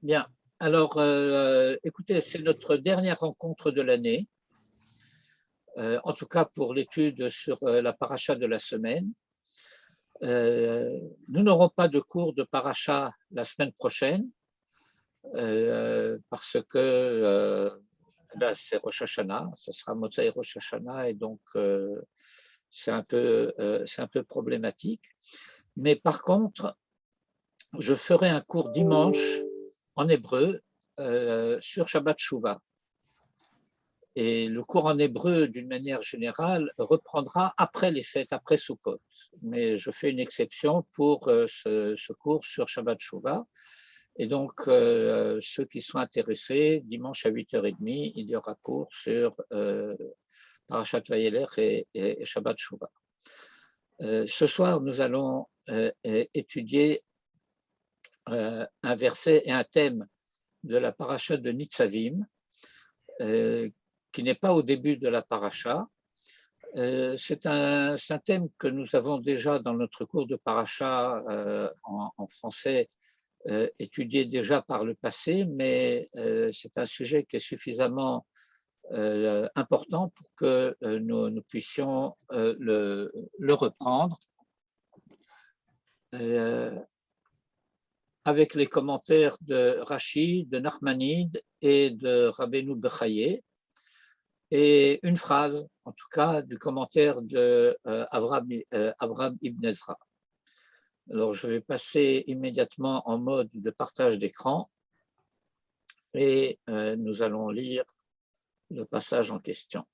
Bien. Alors, écoutez, c'est notre dernière rencontre de l'année, en tout cas pour l'étude sur la paracha de la semaine. Nous n'aurons pas de cours de paracha la semaine prochaine, parce que là, c'est Rosh Hashanah, ce sera Motzei Rosh Hashanah, et donc c'est un peu problématique. Mais par contre, je ferai un cours dimanche en hébreu sur Shabbat Shuvah. Et le cours en hébreu, d'une manière générale, reprendra après les fêtes, après Sukkot. Mais je fais une exception pour ce cours sur Shabbat Shuvah. Et donc, ceux qui sont intéressés, dimanche à 8h30, il y aura cours sur Parashat Vayelech et Shabbat Shuvah. Ce soir, nous allons étudier un verset et un thème de la paracha de Nitzavim, qui n'est pas au début de la paracha. C'est un thème que nous avons déjà dans notre cours de paracha en français étudié déjà par le passé, mais c'est un sujet qui est suffisamment important pour que nous puissions le reprendre avec les commentaires de Rashi, de Nachmanide et de Rabbeinu Bechaye, et une phrase, en tout cas, du commentaire de Avraham Ibn Ezra. Alors, je vais passer immédiatement en mode de partage d'écran et nous allons lire le passage en question.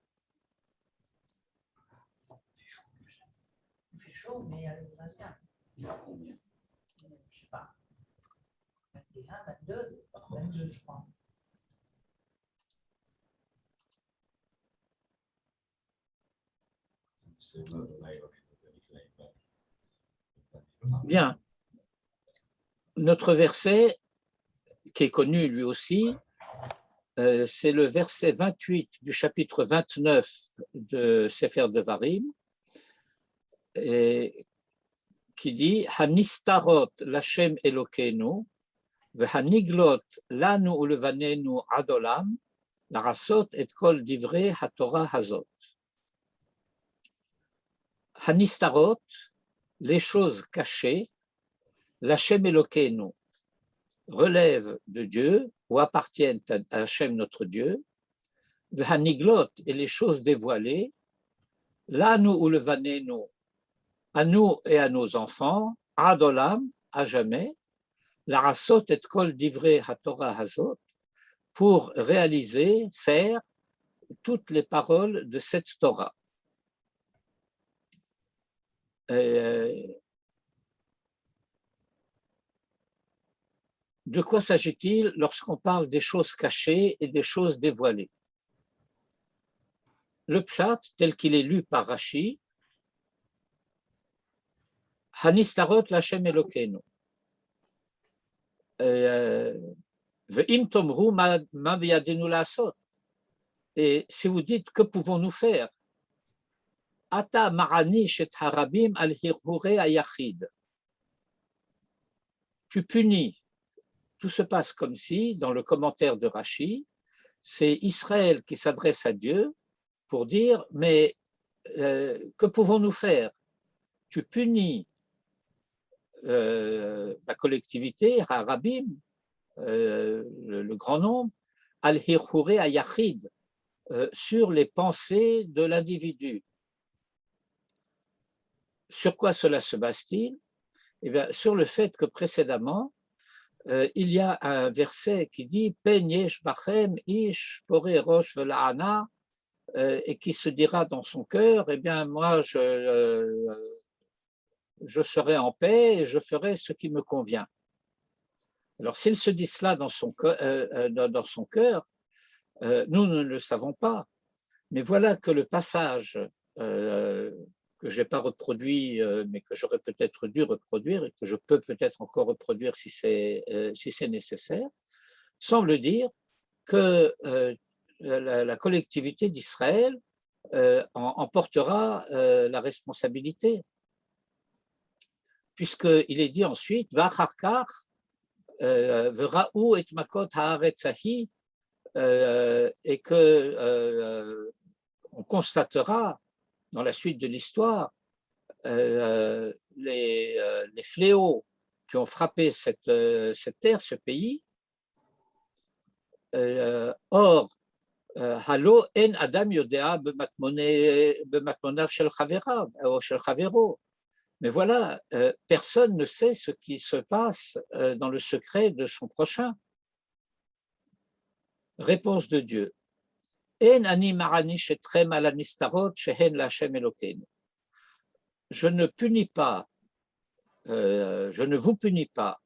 Il fait chaud, mais il y a le masque. Il y a combien? Je ne sais pas. 21, 22, 22, je crois. Bien. Notre verset, qui est connu lui aussi, c'est le verset 28 du chapitre 29 de Sefer Devarim, et qui dit « Hanistarot Lashem Elokeinu, v'haniglot lanu ulevanenu adolam, larasot et kol divrei haTorah hazot. » Hanistarot, les choses cachées, Lashem Elokeinu, relèvent de Dieu ou appartiennent à Hachem notre Dieu, v'haniglot, et les choses dévoilées, lanu ulevanenu, à nous et à nos enfants, adolam, à jamais, larasot et kol divrei haTorah hazot, pour réaliser, faire toutes les paroles de cette Torah. De quoi s'agit-il lorsqu'on parle des choses cachées et des choses dévoilées? Le pshat, tel qu'il est lu par Rashi, Hanistarot Lashem Elokeinu. Ve'im tomru ma biyadenu la'asot. Et si vous dites, que pouvons-nous faire? Ata maranish et harabim al hirhure ayachid. Tu punis. Tout se passe comme si, dans le commentaire de Rashi, c'est Israël qui s'adresse à Dieu pour dire, mais que pouvons-nous faire? Tu punis la collectivité, Harabim, le grand nombre, al-hirhure ayachid, sur les pensées de l'individu. Sur quoi cela se base-t-il? Eh bien, sur le fait que précédemment, il y a un verset qui dit Pen yesh bachem ish poré rosh vela'ana, et qui se dira dans son cœur, eh bien, moi, je serai en paix et je ferai ce qui me convient. Alors, s'il se dit cela dans son cœur, nous ne le savons pas. Mais voilà que le passage que je n'ai pas reproduit, mais que j'aurais peut-être dû reproduire et que je peux peut-être encore reproduire si c'est nécessaire, semble dire que la collectivité d'Israël en portera la responsabilité. Puisqu'il est dit ensuite, Vacharkar, Vera'u et makot haaretzahi, et que on constatera dans la suite de l'histoire les fléaux qui ont frappé cette terre, ce pays. Or, Halo en Adam yodea bematmonav shel chaverav ou shel chavero. Mais voilà, personne ne sait ce qui se passe dans le secret de son prochain. Réponse de Dieu. En ani marani shetrem ala nistarot shehen la'Hashem Elokeinu. Je ne punis pas, je ne vous punis pas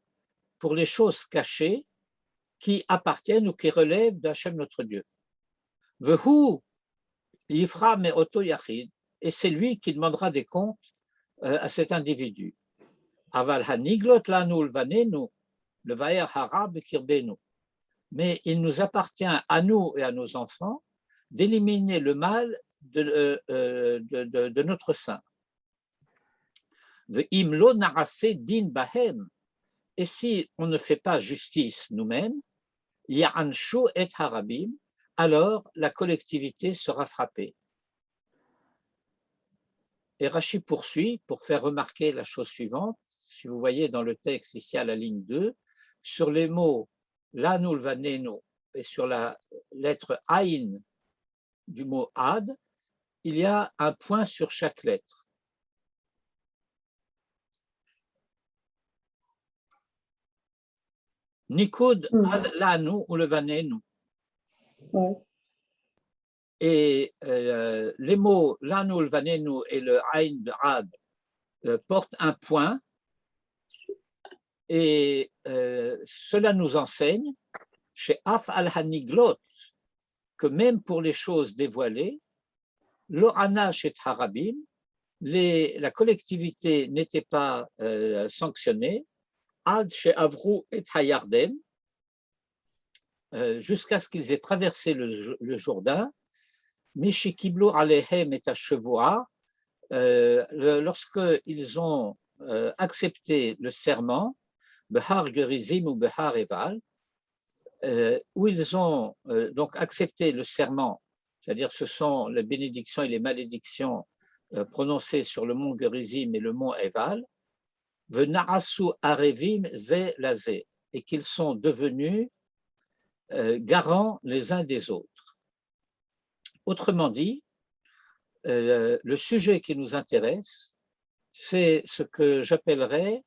pour les choses cachées qui appartiennent ou qui relèvent d'Hachem notre Dieu. Vehu yifra me'oto yachid, et c'est lui qui demandera des comptes à cet individu. Aval haniglot lanu lvanenu levaer hara bekirbenu. Mais il nous appartient à nous et à nos enfants d'éliminer le mal de notre sein. Ve'im lo narase din bahem, et si on ne fait pas justice nous-mêmes, ya'anshu et harabim, alors la collectivité sera frappée. Et Rashi poursuit pour faire remarquer la chose suivante. Si vous voyez dans le texte ici à la ligne 2, sur les mots lanu lvanenu et sur la lettre aïn du mot ad, il y a un point sur chaque lettre. Nikud ad lanu ou lvanenu. Ouais. Et les mots lanu lvanenu et le aïn de ad portent un point. Et cela nous enseigne, chez Af al-Haniglot, que même pour les choses dévoilées, l'Orana chez Harabim, la collectivité n'était pas sanctionnée, Ad chez Avru et Hayarden, jusqu'à ce qu'ils aient traversé le Jourdain, Mishikiblu Alehem et Ashevua, lorsqu'ils ont accepté le serment, Behar Gerizim ou Behar Eval, où ils ont donc accepté le serment, c'est-à-dire ce sont les bénédictions et les malédictions prononcées sur le mont Gerizim et le mont Eval, Venarasu Arevim Ze Lazé, et qu'ils sont devenus garants les uns des autres. Autrement dit, le sujet qui nous intéresse, c'est ce que j'appellerais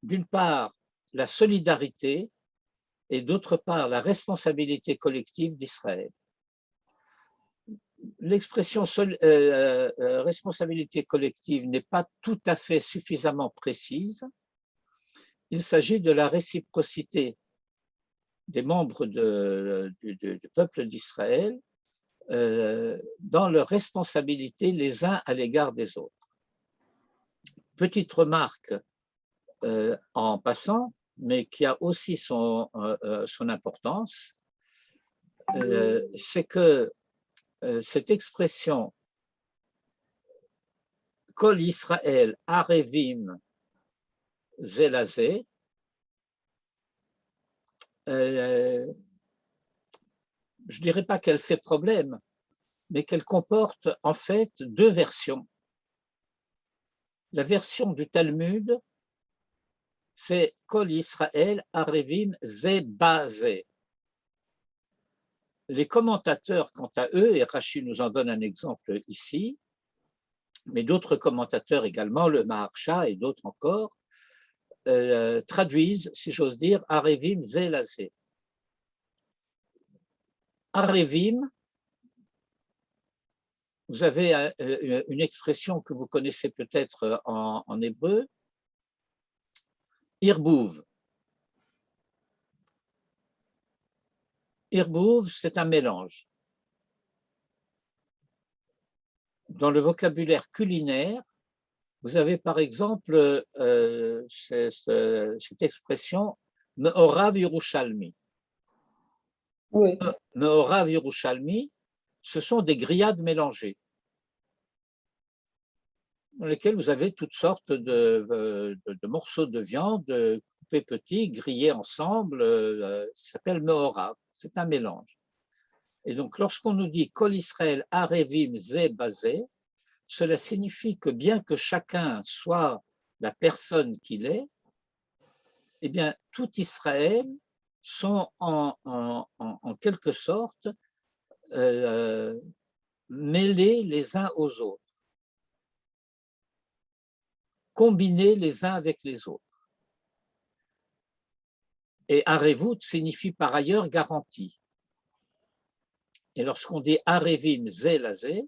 d'une part la solidarité et d'autre part la responsabilité collective d'Israël. L'expression responsabilité collective n'est pas tout à fait suffisamment précise. Il s'agit de la réciprocité des membres du peuple d'Israël dans leur responsabilité les uns à l'égard des autres. Petite remarque en passant, mais qui a aussi son importance, c'est que cette expression Kol Israël Arevim Zelazé, je ne dirais pas qu'elle fait problème, mais qu'elle comporte en fait deux versions. La version du Talmud, c'est Kol Israël Arevim Zebazé. Les commentateurs, quant à eux, et Rashi nous en donne un exemple ici, mais d'autres commentateurs également, le Maharsha et d'autres encore, traduisent, si j'ose dire, Arevim Zelazé. Arevim, vous avez une expression que vous connaissez peut-être en hébreu, Irbouv. Irbouv, c'est un mélange. Dans le vocabulaire culinaire, vous avez par exemple cette expression Me'orav Yerushalmi. Oui. Me'orav Yerushalmi, ce sont des grillades mélangées, dans lesquelles vous avez toutes sortes de morceaux de viande coupés petits, grillés ensemble, ça s'appelle meorav, c'est un mélange. Et donc, lorsqu'on nous dit Kol Israël arevim ze bazé, cela signifie que bien que chacun soit la personne qu'il est, eh bien, tout Israël sont en quelque sorte mêlés les uns aux autres, combinés les uns avec les autres. Et Arevut signifie par ailleurs garantie. Et lorsqu'on dit Arevim ze lazé,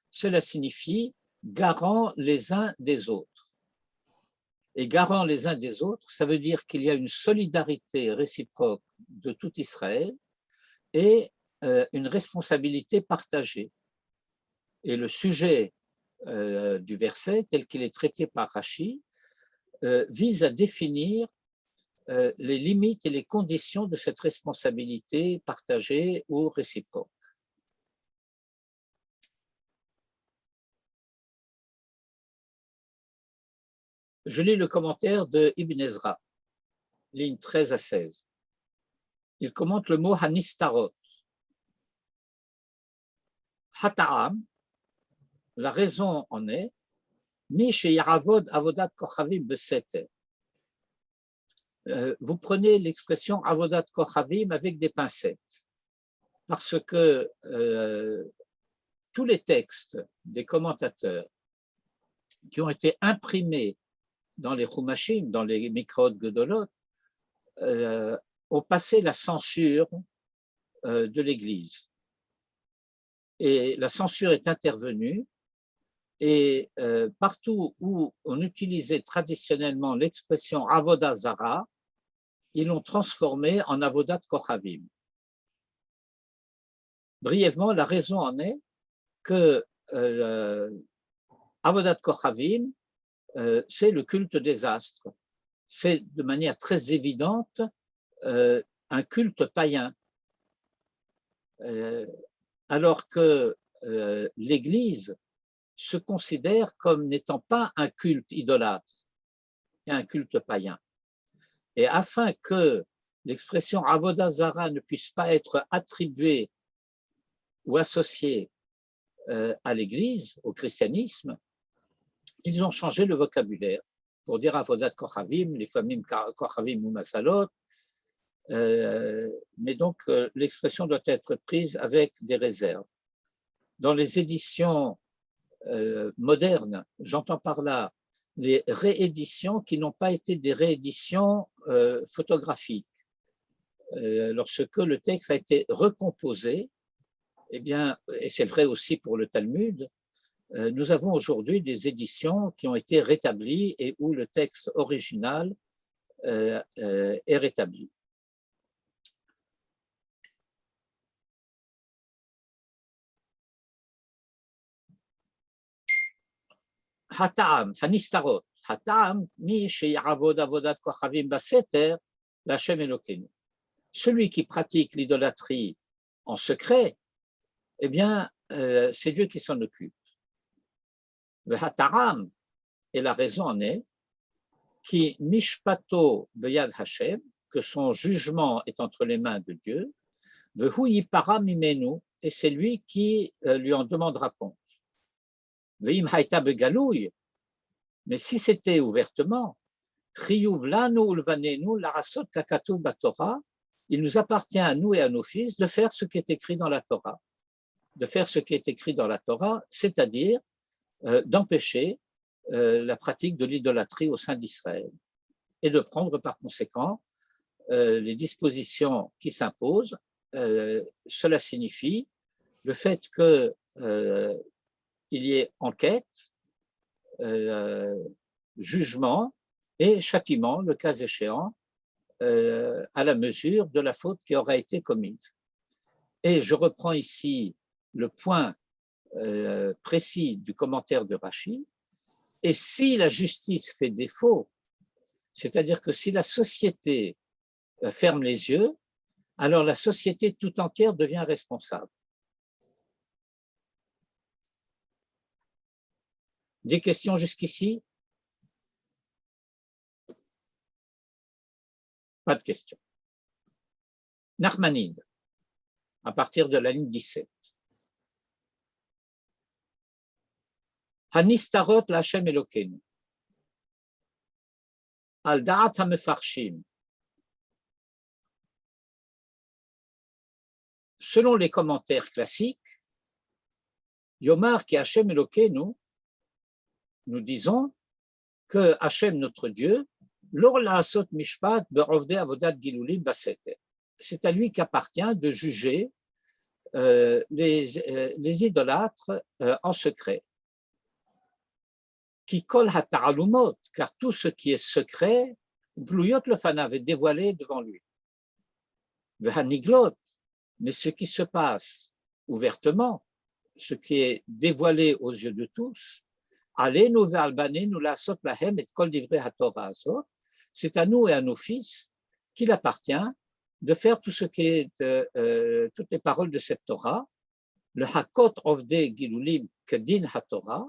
cela signifie garant les uns des autres. Et garant les uns des autres, ça veut dire qu'il y a une solidarité réciproque de tout Israël et une responsabilité partagée. Et le sujet du verset, tel qu'il est traité par Rashi, vise à définir les limites et les conditions de cette responsabilité partagée ou réciproque. Je lis le commentaire de Ibn Ezra, ligne 13 à 16. Il commente le mot Hanistarot. Hata'am, la raison en est, Mi sheyaravod avodat kochavim beseter. Vous prenez l'expression avodat kochavim avec des pincettes, parce que tous les textes des commentateurs qui ont été imprimés dans les Chumashim, dans les Mikraot Gedolot, ont passé la censure de l'Église. Et la censure est intervenue, et partout où on utilisait traditionnellement l'expression Avodah Zara, ils l'ont transformée en Avodat Kochavim. Brièvement, la raison en est que Avodat Kochavim, c'est le culte des astres. C'est de manière très évidente un culte païen. Alors que l'Église se considère comme n'étant pas un culte idolâtre, et un culte païen. Et afin que l'expression Avodah Zara ne puisse pas être attribuée ou associée à l'Église, au christianisme, ils ont changé le vocabulaire pour dire Avodat Kochavim, les famim Kochavim ou Masalot, mais donc l'expression doit être prise avec des réserves. Dans les éditions modernes, j'entends par là les rééditions qui n'ont pas été des rééditions photographiques. Lorsque le texte a été recomposé, eh bien, et c'est vrai aussi pour le Talmud, nous avons aujourd'hui des éditions qui ont été rétablies et où le texte original est rétabli. Hata'am, Hanistarot, Hata'am, Mi sheyavod avodat kochavim baseter, l'Hashem Elokeinu. Celui qui pratique l'idolâtrie en secret, eh bien, c'est Dieu qui s'en occupe. Hata'am, et la raison en est, qui mishpato beyad Hashem, que son jugement est entre les mains de Dieu, vehu yipara mimenu, et c'est lui qui lui en demandera compte. Veim haïta begalouy, mais si c'était ouvertement, chiyuv lanu ulvanenu larasot kakatuv batorah, il nous appartient à nous et à nos fils de faire ce qui est écrit dans la Torah. De faire ce qui est écrit dans la Torah, c'est-à-dire d'empêcher la pratique de l'idolâtrie au sein d'Israël et de prendre par conséquent les dispositions qui s'imposent. Cela signifie le fait qu'il y ait enquête, jugement et châtiment, le cas échéant, à la mesure de la faute qui aura été commise. Et je reprends ici le point précis du commentaire de Rashi. Et si la justice fait défaut, c'est-à-dire que si la société ferme les yeux, alors la société tout entière devient responsable. Des questions jusqu'ici? Pas de question. Nachmanide, à partir de la ligne 17. Hanistarot l'Hashem Elokeinu. Al da'at hamefarshim. Selon les commentaires classiques, Yomar ki Hashem Elokeinu, nous disons que Hashem, notre Dieu, lor la'asot mishpat be'ovde avodat gilulim baseter. C'est à lui qu'appartient de juger les idolâtres en secret. Qui kol hata'alumot, car tout ce qui est secret, gluyot lefanav, est dévoilé devant lui. Vehaniglot, mais ce qui se passe ouvertement, ce qui est dévoilé aux yeux de tous, alenu ve'albanenu la'asot lahem et kol divrei haTorah azot, c'est à nous et à nos fils qu'il appartient de faire tout ce qui est toutes les paroles de cette Torah, le hakot ovde gilulim kedin haTorah,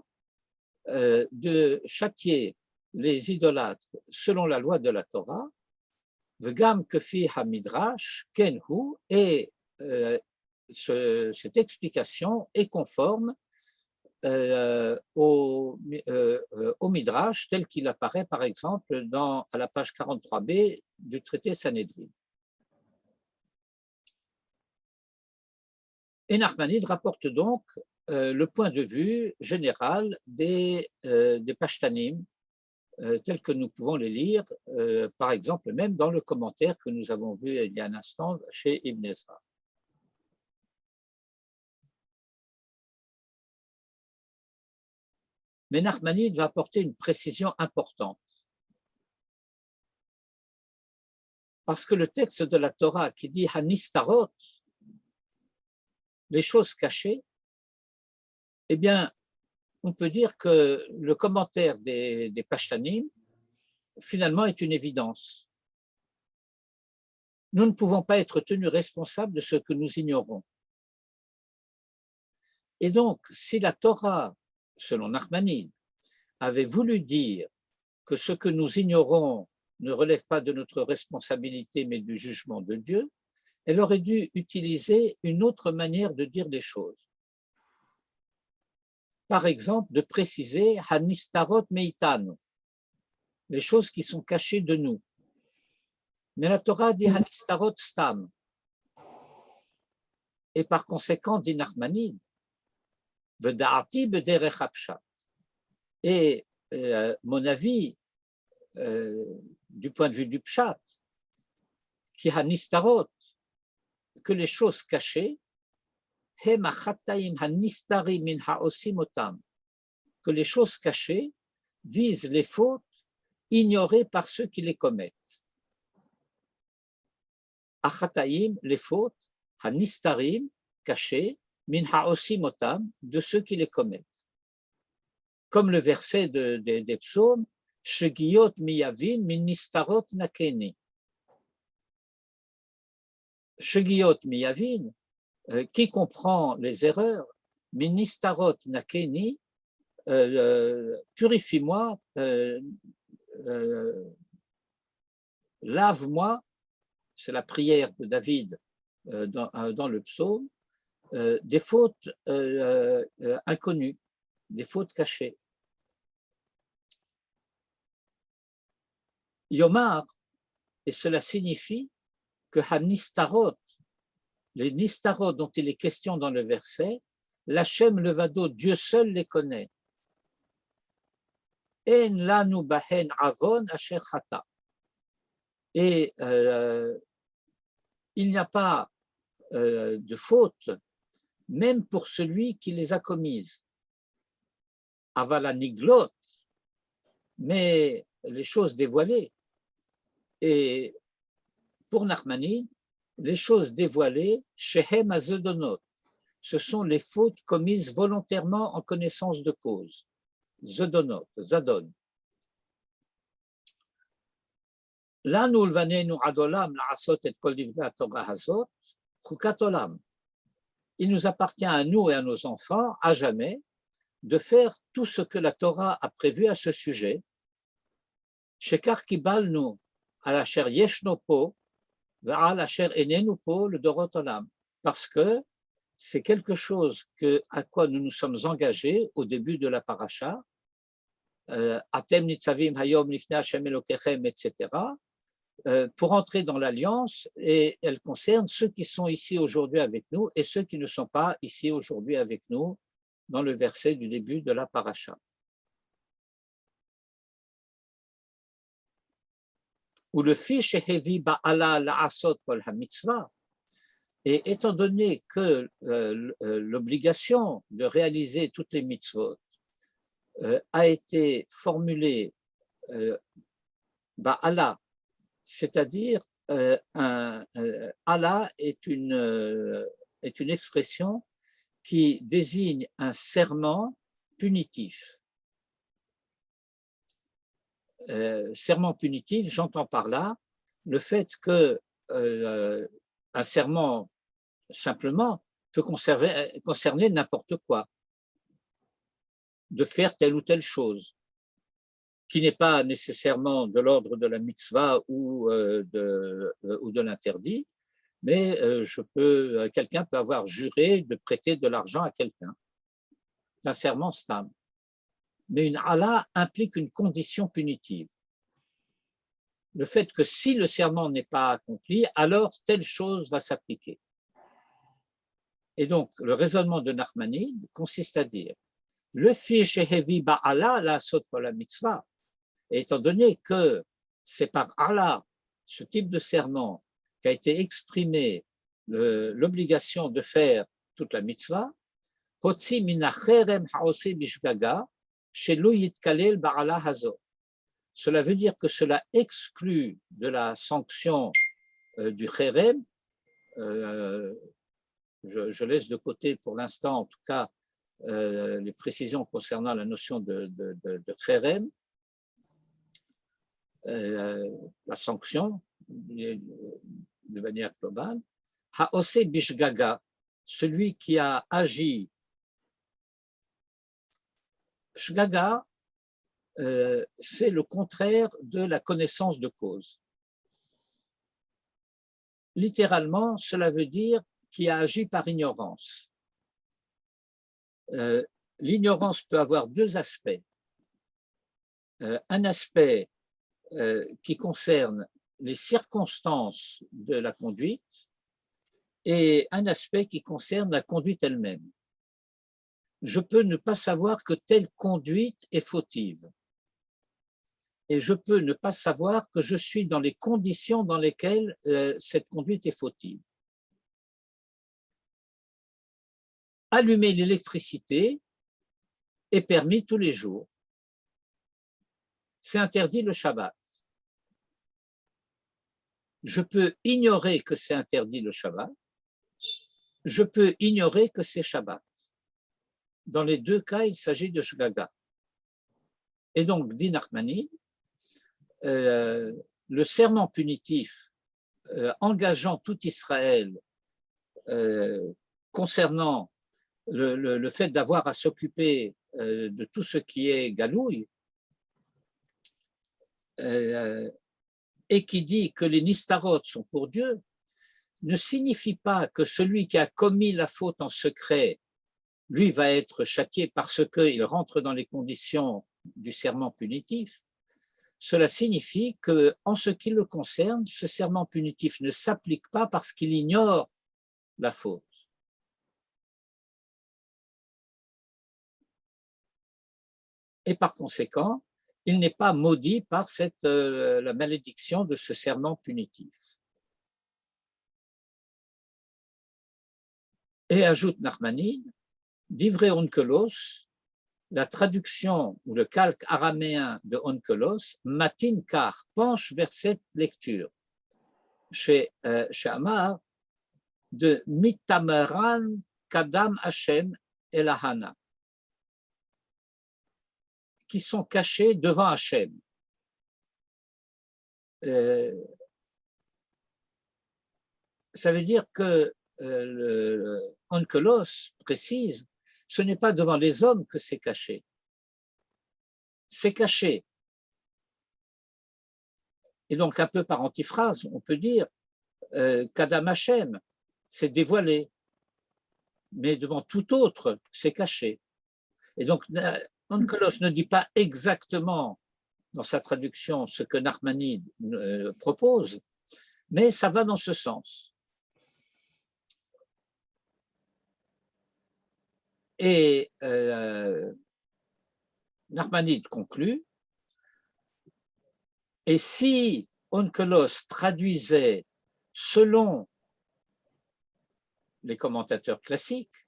de châtier les idolâtres selon la loi de la Torah, vegam kefi hamidrash kenhu, et cette explication est conforme au Midrash tel qu'il apparaît par exemple à la page 43b du traité Sanhédrin. Et Nachmanide rapporte donc le point de vue général des Pashtanim, tels que nous pouvons les lire, par exemple, même dans le commentaire que nous avons vu il y a un instant chez Ibn Ezra. Mais Nachmanide va apporter une précision importante. Parce que le texte de la Torah qui dit Hanistarot, les choses cachées, eh bien, on peut dire que le commentaire des Pashtanim, finalement, est une évidence. Nous ne pouvons pas être tenus responsables de ce que nous ignorons. Et donc, si la Torah, selon Nachmanide, avait voulu dire que ce que nous ignorons ne relève pas de notre responsabilité, mais du jugement de Dieu, elle aurait dû utiliser une autre manière de dire les choses. Par exemple, de préciser Hanistarot meitanu, les choses qui sont cachées de nous. Mais la Torah dit Hanistarot stam. Et par conséquent, dit Nachmanide, V'da'ati b'derech hapshat. Et mon avis, du point de vue du pshat, qui Hanistarot, que les choses cachées, que les choses cachées visent les fautes ignorées par ceux qui les commettent. Achataim, les fautes, hanistarim, cachées, min haosimotam, de ceux qui les commettent. Comme le verset des psaumes, Shegiyot miyavin min nistarot nakeni. Shegiyot miyavin, qui comprend les erreurs, Ministarot Nakeni, purifie-moi, lave-moi, c'est la prière de David dans le psaume, des fautes inconnues, des fautes cachées. Yomar, et cela signifie que Hanistarot, les nistarot dont il est question dans le verset, l'Hachem Levado, Dieu seul les connaît. En lanu bahen avon asher chata. Et il n'y a pas de faute, même pour celui qui les a commises. Avalaniglot, mais les choses dévoilées. Et pour Nachmanide, les choses dévoilées, shehem azodonot, ce sont les fautes commises volontairement en connaissance de cause. Zodonot, zadon. Là, nous ulvanenu adolam la'asot et kol divrei Torah hazot, chukat olam. Il nous appartient à nous et à nos enfants, à jamais, de faire tout ce que la Torah a prévu à ce sujet. Shekar kibalnu à la chair Yeshnopo, à la chair Enenupo, le Dorot Olam. Parce que c'est quelque chose à quoi nous nous sommes engagés au début de la paracha, Atem Nitzavim Hayom Lifnei Hashem Elokechem, etc., pour entrer dans l'alliance, et elle concerne ceux qui sont ici aujourd'hui avec nous et ceux qui ne sont pas ici aujourd'hui avec nous, dans le verset du début de la paracha. Où le fiche Hevi Ba'ala La'asot Kol HaMitzvah, et étant donné que l'obligation de réaliser toutes les mitzvot a été formulée Ba'ala, c'est-à-dire Allah est une expression qui désigne un serment punitif. Serment punitif, j'entends par là le fait que un serment simplement peut concerner n'importe quoi, de faire telle ou telle chose, qui n'est pas nécessairement de l'ordre de la mitzvah ou de l'interdit, mais quelqu'un peut avoir juré de prêter de l'argent à quelqu'un. C'est un serment stable. Mais une Allah implique une condition punitive. Le fait que si le serment n'est pas accompli, alors telle chose va s'appliquer. Et donc, le raisonnement de Nachmanide consiste à dire le fi shehevi ba'ala la sot la mitzvah, et étant donné que c'est par Allah, ce type de serment, qu'a été exprimé l'obligation de faire toute la mitzvah, hotzi min hacherem haosi bishgaga shelo yitkalel ba'ala hazo. Cela veut dire que cela exclut de la sanction du cherem. Je laisse de côté pour l'instant, en tout cas, les précisions concernant la notion de cherem, la sanction de manière globale. Haose bishgaga, celui qui a agi. Shgaga, c'est le contraire de la connaissance de cause. Littéralement, cela veut dire qui a agi par ignorance. L'ignorance peut avoir deux aspects. Un aspect qui concerne les circonstances de la conduite et un aspect qui concerne la conduite elle-même. Je peux ne pas savoir que telle conduite est fautive. Et je peux ne pas savoir que je suis dans les conditions dans lesquelles cette conduite est fautive. Allumer l'électricité est permis tous les jours. C'est interdit le Shabbat. Je peux ignorer que c'est interdit le Shabbat. Je peux ignorer que c'est Shabbat. Dans les deux cas, il s'agit de Shgaga. Et donc, dit Nachmanide, le serment punitif engageant tout Israël concernant le fait d'avoir à s'occuper de tout ce qui est galouille, et qui dit que les nistarot sont pour Dieu, ne signifie pas que celui qui a commis la faute en secret, lui va être châtié parce qu'il rentre dans les conditions du serment punitif. Cela signifie qu'en ce qui le concerne, ce serment punitif ne s'applique pas parce qu'il ignore la faute. Et par conséquent, il n'est pas maudit par la malédiction de ce serment punitif. Et ajoute Nachmanide, d'Ivré Onkelos, la traduction ou le calque araméen de Onkelos, Matin Kar, penche vers cette lecture. Chez Amar, de Mitameran Kadam Hashem Elahana, qui sont cachés devant Hashem. Ça veut dire que Onkelos précise, ce n'est pas devant les hommes que c'est caché. C'est caché Et donc, un peu par antiphrase, on peut dire qu'Adam Hashem, c'est dévoilé, mais devant tout autre, c'est caché. Et donc, Onkelos ne dit pas exactement dans sa traduction ce que Nachmanide propose, mais ça va dans ce sens. Et Nachmanide conclut, et si Onkelos traduisait selon les commentateurs classiques,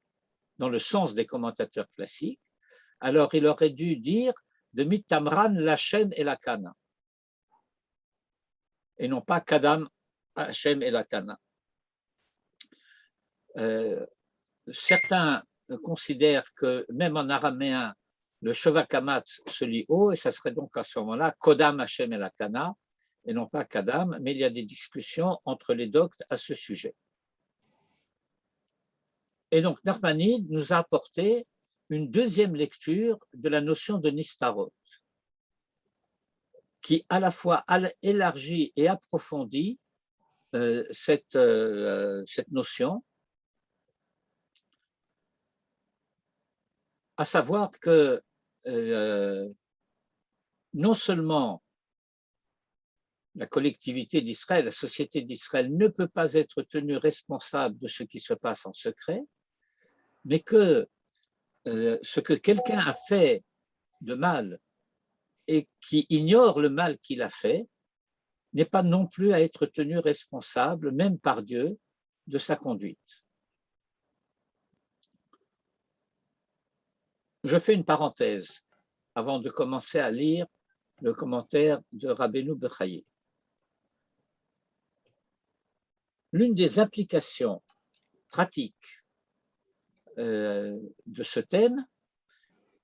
dans le sens des commentateurs classiques, alors il aurait dû dire de Mitamran, l'Hachem et la Kana, et non pas Kadam, Hachem et la Kana. Certains considèrent que même en araméen, le Shovakamatz se lit haut, et ça serait donc à ce moment-là Kodam, Hachem et la Kana, et non pas Kadam, mais il y a des discussions entre les doctes à ce sujet. Et donc, Nachmanide nous a apporté une deuxième lecture de la notion de Nistarot, qui à la fois élargit et approfondit cette notion, à savoir que non seulement la collectivité d'Israël, la société d'Israël ne peut pas être tenue responsable de ce qui se passe en secret, mais que ce que quelqu'un a fait de mal et qui ignore le mal qu'il a fait n'est pas non plus à être tenu responsable, même par Dieu, de sa conduite. Je fais une parenthèse avant de commencer à lire le commentaire de Rabbeinu Bechaye. L'une des applications pratiques de ce thème,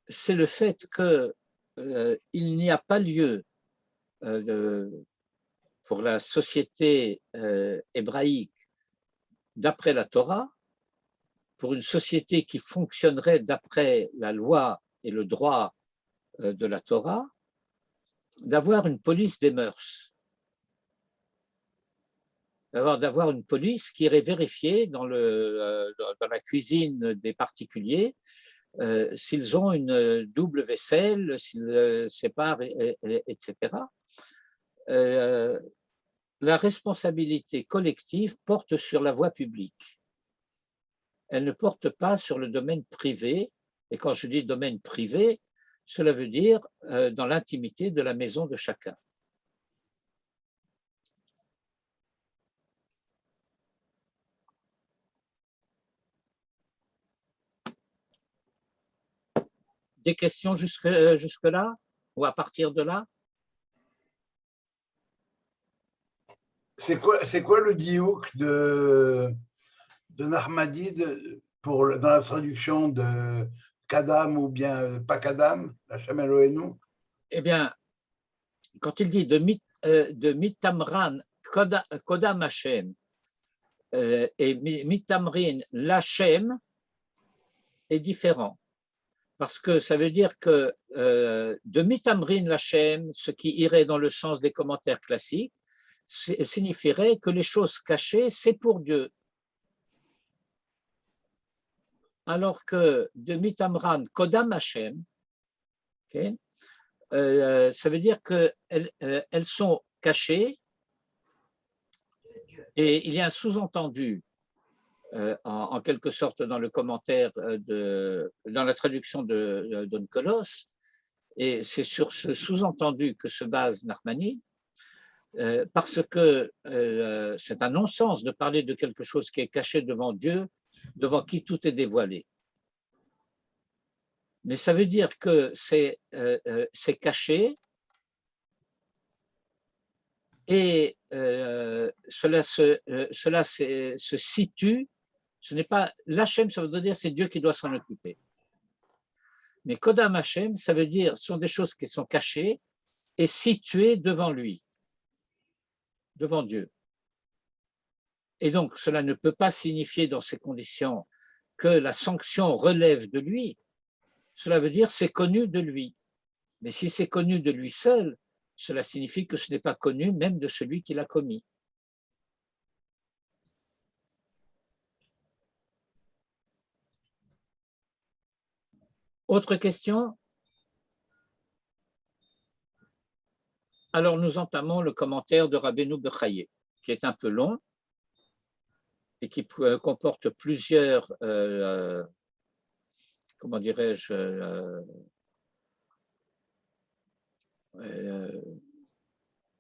c'est le fait qu'il n'y a pas lieu pour la société hébraïque d'après la Torah, pour une société qui fonctionnerait d'après la loi et le droit de la Torah, d'avoir une police des mœurs, d'avoir une police qui irait vérifier dans la cuisine des particuliers s'ils ont une double vaisselle, s'ils séparent, etc. La responsabilité collective porte sur la voie publique. Elle ne porte pas sur le domaine privé. Et quand je dis domaine privé, cela veut dire dans l'intimité de la maison de chacun. Des questions jusque-là ou à partir de là? C'est quoi le diouk de Nachmanide dans la traduction de Kadam ou bien pas Kadam, Hachem Eloheinu? Eh bien, quand il dit de Mitamran Kodam Hashem et Mitamrin l'Hachem est différent. Parce que ça veut dire que de Mitamrin l'Hachem, ce qui irait dans le sens des commentaires classiques, signifierait que les choses cachées, c'est pour Dieu. Alors que de Mitamran Kodam Hashem, okay, ça veut dire qu'elles sont cachées et il y a un sous-entendu en quelque sorte dans le commentaire, dans la traduction d'Onkelos, et c'est sur ce sous-entendu que se base Nachmanide, parce que c'est un non-sens de parler de quelque chose qui est caché devant Dieu, devant qui tout est dévoilé. Mais ça veut dire que c'est caché et cela se situe. Ce n'est pas l'Hachem, ça veut dire c'est Dieu qui doit s'en occuper. Mais Kodam Hashem, ça veut dire ce sont des choses qui sont cachées et situées devant lui, devant Dieu. Et donc cela ne peut pas signifier dans ces conditions que la sanction relève de lui. Cela veut dire c'est connu de lui. Mais si c'est connu de lui seul, cela signifie que ce n'est pas connu même de celui qui l'a commis. Autre question? Alors nous entamons le commentaire de Rabbeinu Bechaye, qui est un peu long et qui comporte plusieurs, comment dirais-je,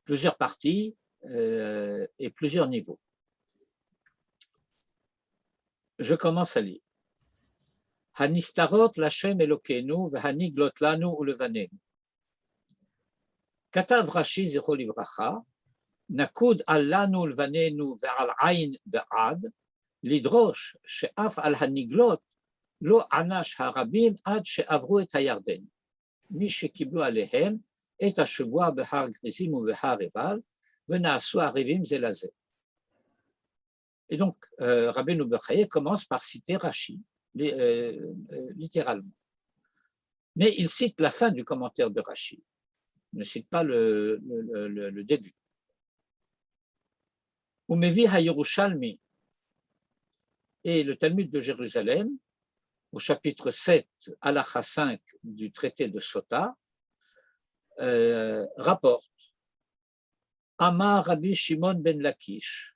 plusieurs parties et plusieurs niveaux. Je commence à lire. Hanistarot Lashem Elokeinu v'haniglot lanu ulevanenu. Katav Rashi zichro livracha, nakud al lanu ulevanenu ve'al ayn ve'ad, lidrosh she'af al haniglot lo anash harabim ad she'avru et hayarden. Mi shekiblu alehem et השבוע בהר גריזים ובהר עיבל, ונעשו ערבים זה לזה. Et donc, Rabbeinu Bechaye commence par citer Rashi, littéralement. Mais il cite la fin du commentaire de Rashi, il ne cite pas le début. Umevi ha-Yerushalmi et le Talmud de Jérusalem, au chapitre 7, halakha 5 du traité de Sota, rapporte Amar Rabbi Shimon ben Lakish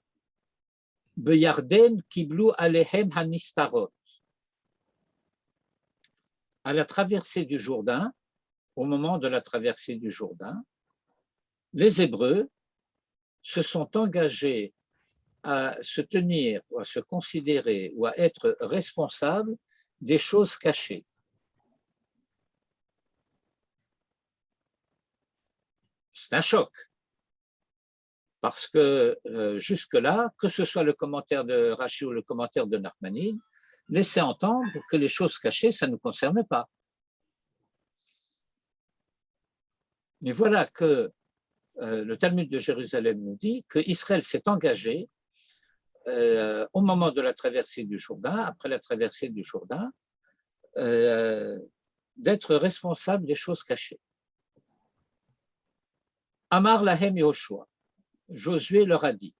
Beyarden kiblu alehem hanistarot. À la traversée du Jourdain, au moment de la traversée du Jourdain, les Hébreux se sont engagés à se tenir, ou à se considérer, ou à être responsables des choses cachées. C'est un choc, parce que jusque-là, que ce soit le commentaire de Rashi ou le commentaire de Nachmanide, laissait entendre que les choses cachées, ça ne nous concerne pas. Mais voilà que le Talmud de Jérusalem nous dit qu'Israël s'est engagé au moment de la traversée du Jourdain, après la traversée du Jourdain, d'être responsable des choses cachées. Amar lahem Yehoshua, Josué leur a dit,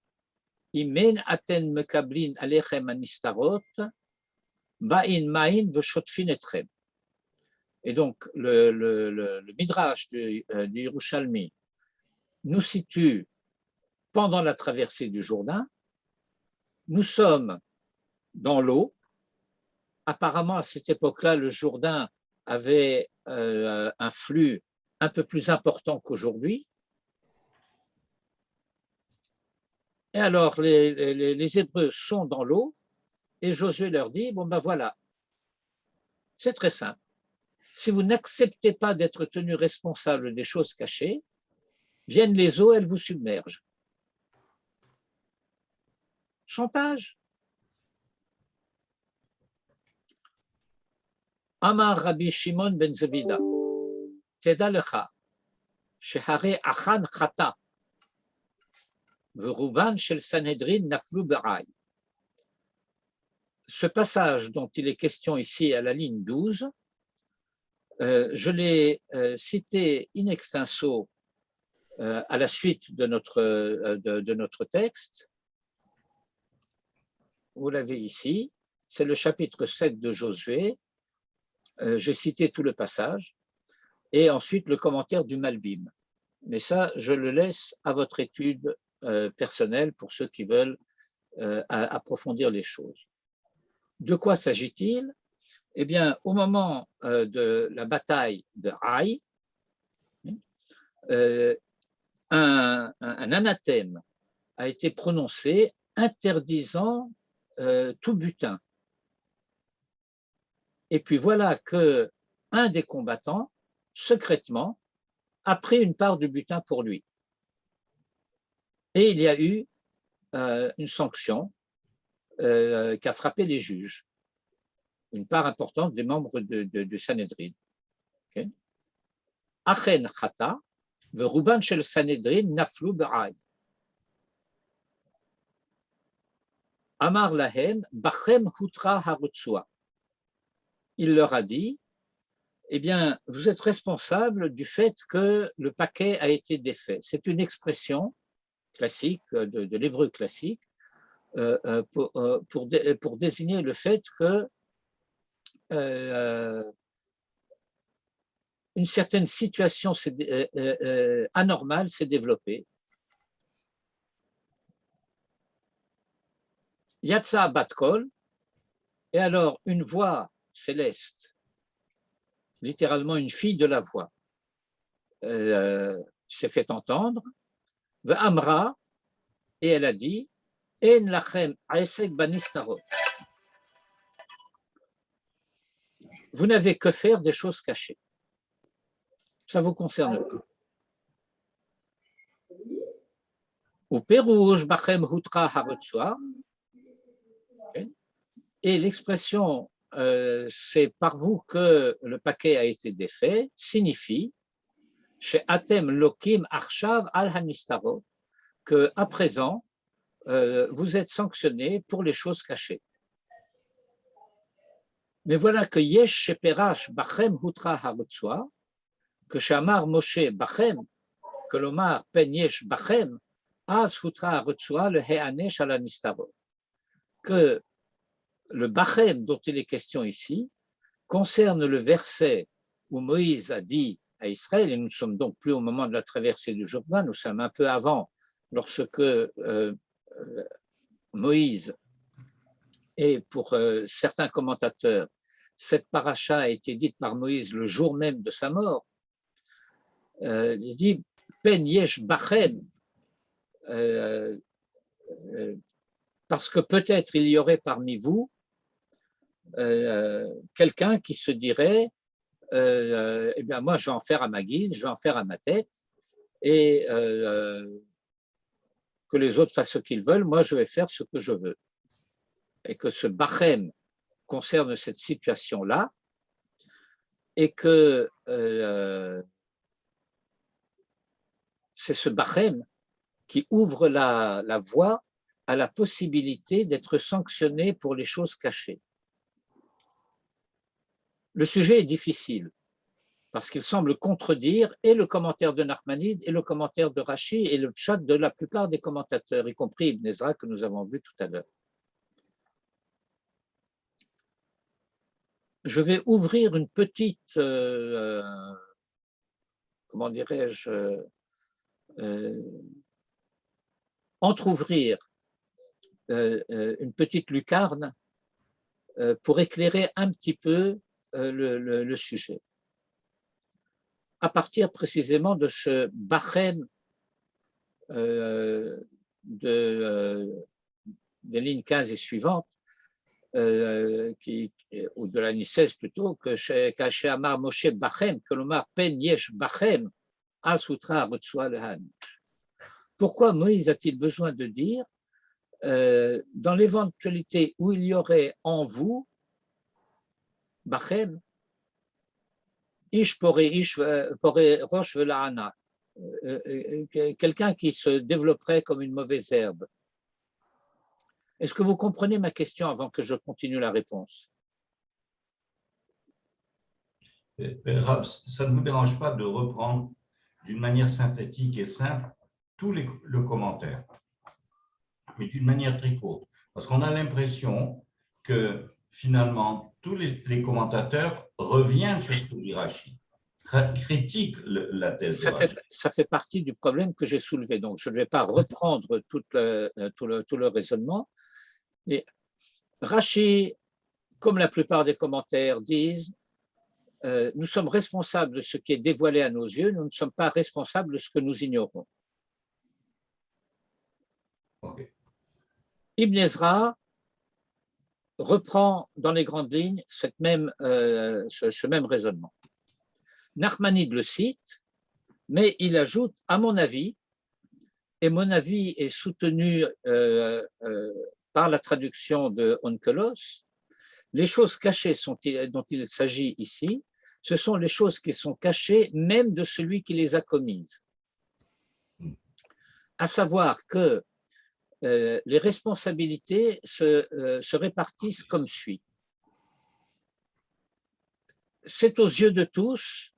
Imen aten mekablin alechem anistarot, ba'in ma'in v'shotfin etrem. Et donc, le Midrash du Yerushalmi nous situe pendant la traversée du Jourdain. Nous sommes dans l'eau. Apparemment, à cette époque-là, le Jourdain avait un flux un peu plus important qu'aujourd'hui. Et alors, les Hébreux sont dans l'eau et Josué leur dit, bon ben voilà, c'est très simple. Si vous n'acceptez pas d'être tenu responsable des choses cachées, viennent les eaux, elles vous submergent. Chantage. Amar Rabbi Shimon ben Zavida, Teda lecha, shehare achan chata, v'ruban shel Sanhedrin naflu b'ray. Ce passage dont il est question ici à la ligne 12, je l'ai cité in extenso à la suite de notre texte. Vous l'avez ici, c'est le chapitre 7 de Josué. J'ai cité tout le passage et ensuite le commentaire du Malbim. Mais ça, je le laisse à votre étude personnelle pour ceux qui veulent approfondir les choses. De quoi s'agit-il? Eh bien, au moment de la bataille de Haï, un anathème a été prononcé interdisant tout butin. Et puis voilà qu'un des combattants, secrètement, a pris une part du butin pour lui. Et il y a eu une sanction qui a frappé les juges, une part importante des membres du Sanhedrin. Achen chata, veruban shel Sanhedrin naflu b'ay. Amar lahem, bachem hutra harutsua. Il leur a dit, eh bien, vous êtes responsable du fait que le paquet a été défait. C'est une expression classique, de l'hébreu classique, pour désigner le fait que une certaine situation anormale s'est développée. Yatsa Batkol, et alors une voix céleste, littéralement une fille de la voix, s'est fait entendre, Amra, et elle a dit, En lachem aesek banistarot. Vous n'avez que faire des choses cachées. Ça vous concerne pas. Ou perouj bachem hutra harotsua. Et l'expression c'est par vous que le paquet a été défait signifie chez Atem Lokim Arshav al Hanistarot que à présent vous êtes sanctionné pour les choses cachées. Mais voilà que Yesh Sheperash Bachem Hutra Harotsua, que Shamar Moshe Bachem, que l'Omar Pen Yesh Bachem, Az Hutra Harotsua le Heanesh al Hanistarot. Que le Bachem dont il est question ici concerne le verset où Moïse a dit à Israël, et nous ne sommes donc plus au moment de la traversée du Jourdain, nous sommes un peu avant, lorsque Moïse, et pour certains commentateurs, cette paracha a été dite par Moïse le jour même de sa mort. Il dit Pen yesh bachem, parce que peut-être il y aurait parmi vous quelqu'un qui se dirait eh bien moi je vais en faire à ma guise, je vais en faire à ma tête, et que les autres fassent ce qu'ils veulent, moi je vais faire ce que je veux. Et que ce bachem concerne cette situation-là, et que c'est ce bachem qui ouvre la voie à la possibilité d'être sanctionné pour les choses cachées. Le sujet est difficile, parce qu'il semble contredire et le commentaire de Nachmanide, et le commentaire de Rashi, et le pshat de la plupart des commentateurs, y compris Ibn Ezra, que nous avons vu tout à l'heure. Je vais ouvrir une petite, comment dirais-je, entrouvrir une petite lucarne pour éclairer un petit peu le sujet. À partir précisément de ce bachem des lignes 15 et suivantes, ou de la ligne 16 plutôt, que chez Amar Moshe Bachem, que l'Omar Pen Yesh Bachem, Asutra Rotsua Lehan. Pourquoi Moïse a-t-il besoin de dire, dans l'éventualité où il y aurait en vous, Bachem, Ish pore roche velahana, quelqu'un qui se développerait comme une mauvaise herbe. Est-ce que vous comprenez ma question avant que je continue la réponse? Ça ne vous dérange pas de reprendre d'une manière synthétique et simple le commentaire, mais d'une manière très courte, parce qu'on a l'impression que finalement tous les commentateurs reviennent sur ce que dit Rashi, critiquent la thèse de Rashi. Ça fait partie du problème que j'ai soulevé, donc je ne vais pas reprendre tout le raisonnement. Et Rashi, comme la plupart des commentaires disent, nous sommes responsables de ce qui est dévoilé à nos yeux, nous ne sommes pas responsables de ce que nous ignorons. Okay. Ibn Ezra reprend dans les grandes lignes ce même raisonnement. Nachmanide le cite, mais il ajoute, à mon avis, et mon avis est soutenu par la traduction de Onkelos, les choses cachées dont il s'agit ici, ce sont les choses qui sont cachées même de celui qui les a commises. À savoir que les responsabilités se répartissent comme suit. c'est aux yeux de tous,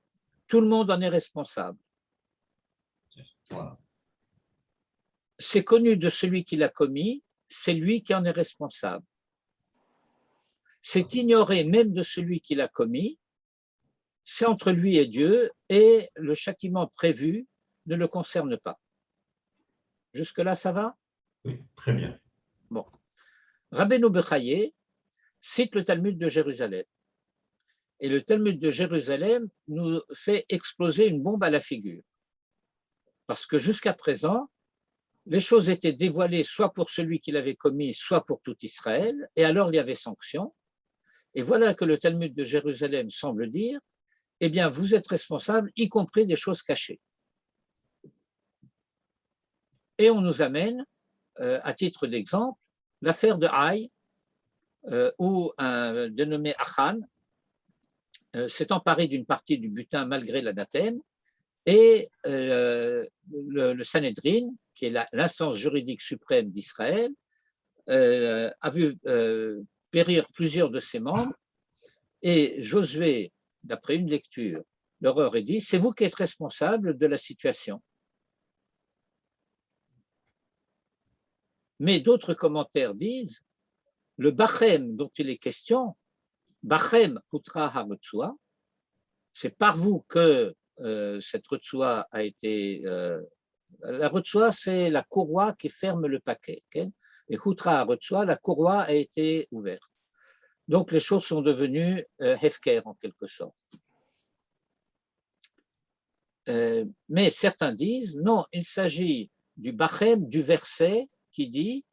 tout le monde en est responsable. Voilà. C'est connu de celui qui l'a commis, c'est lui qui en est responsable. C'est ignoré même de celui qui l'a commis, c'est entre lui et Dieu, et le châtiment prévu ne le concerne pas. Jusque-là, ça va? Oui, très bien. Bon. Rabbeinu Bechaye cite le Talmud de Jérusalem. Et le Talmud de Jérusalem nous fait exploser une bombe à la figure. Parce que jusqu'à présent, les choses étaient dévoilées soit pour celui qui l'avait commis, soit pour tout Israël, et alors il y avait sanction. Et voilà que le Talmud de Jérusalem semble dire, eh bien, vous êtes responsable, y compris des choses cachées. Et on nous amène, à titre d'exemple, l'affaire de Haï, où un dénommé Achan s'est emparé d'une partie du butin malgré l'anathème, et le Sanhédrin, qui est l'instance juridique suprême d'Israël, a vu périr plusieurs de ses membres, et Josué, d'après une lecture, leur est dit, c'est vous qui êtes responsable de la situation. Mais d'autres commentaires disent, le Bachem dont il est question, Bachem Hutra HaRetzua, c'est par vous que cette Retzua a été... la Retzua, c'est la courroie qui ferme le paquet. Okay? Et Hutra HaRetzua, la courroie a été ouverte. Donc les choses sont devenues hefker en quelque sorte. Mais certains disent, non, il s'agit du Bachem, du verset qui dit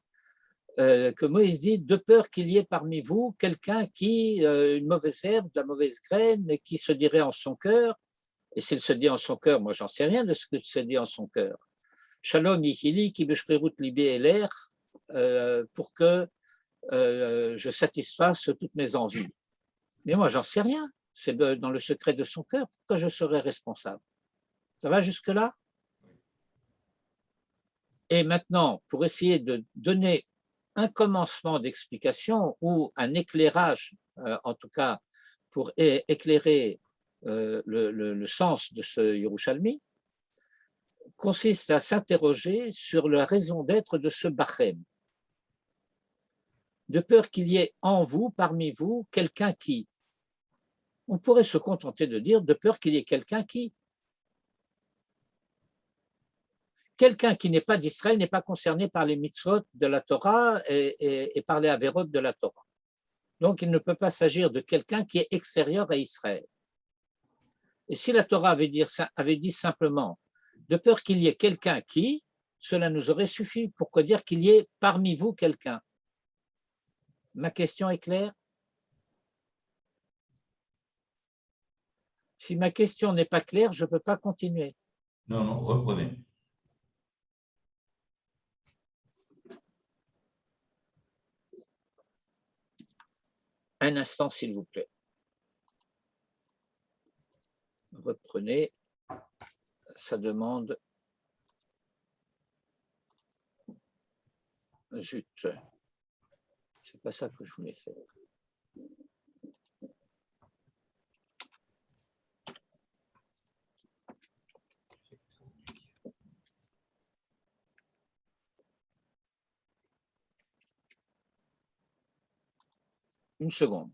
que Moïse dit, de peur qu'il y ait parmi vous quelqu'un qui, une mauvaise herbe, de la mauvaise graine, et qui se dirait en son cœur, et s'il se dit en son cœur, moi j'en sais rien de ce que se dit en son cœur, Shalom Yichili, qui beshcherut libé et l'air, pour que je satisfasse toutes mes envies. Mais moi j'en sais rien, c'est dans le secret de son cœur, pourquoi je serais responsable? Ça va jusque-là? Et maintenant, pour essayer de donner un commencement d'explication ou un éclairage, en tout cas pour éclairer le sens de ce Yerushalmi, consiste à s'interroger sur la raison d'être de ce Bachem. De peur qu'il y ait en vous, parmi vous, quelqu'un qui, on pourrait se contenter de dire, de peur qu'il y ait quelqu'un qui n'est pas d'Israël n'est pas concerné par les mitzvot de la Torah et par les averot de la Torah. Donc, il ne peut pas s'agir de quelqu'un qui est extérieur à Israël. Et si la Torah avait dit simplement, de peur qu'il y ait quelqu'un qui, cela nous aurait suffi. Pourquoi dire qu'il y ait parmi vous quelqu'un? Ma question est claire? Si ma question n'est pas claire, je ne peux pas continuer. Non, non, reprenez. Un instant, s'il vous plaît. Reprenez. Ça demande... Zut. C'est pas ça que je voulais faire. Une seconde.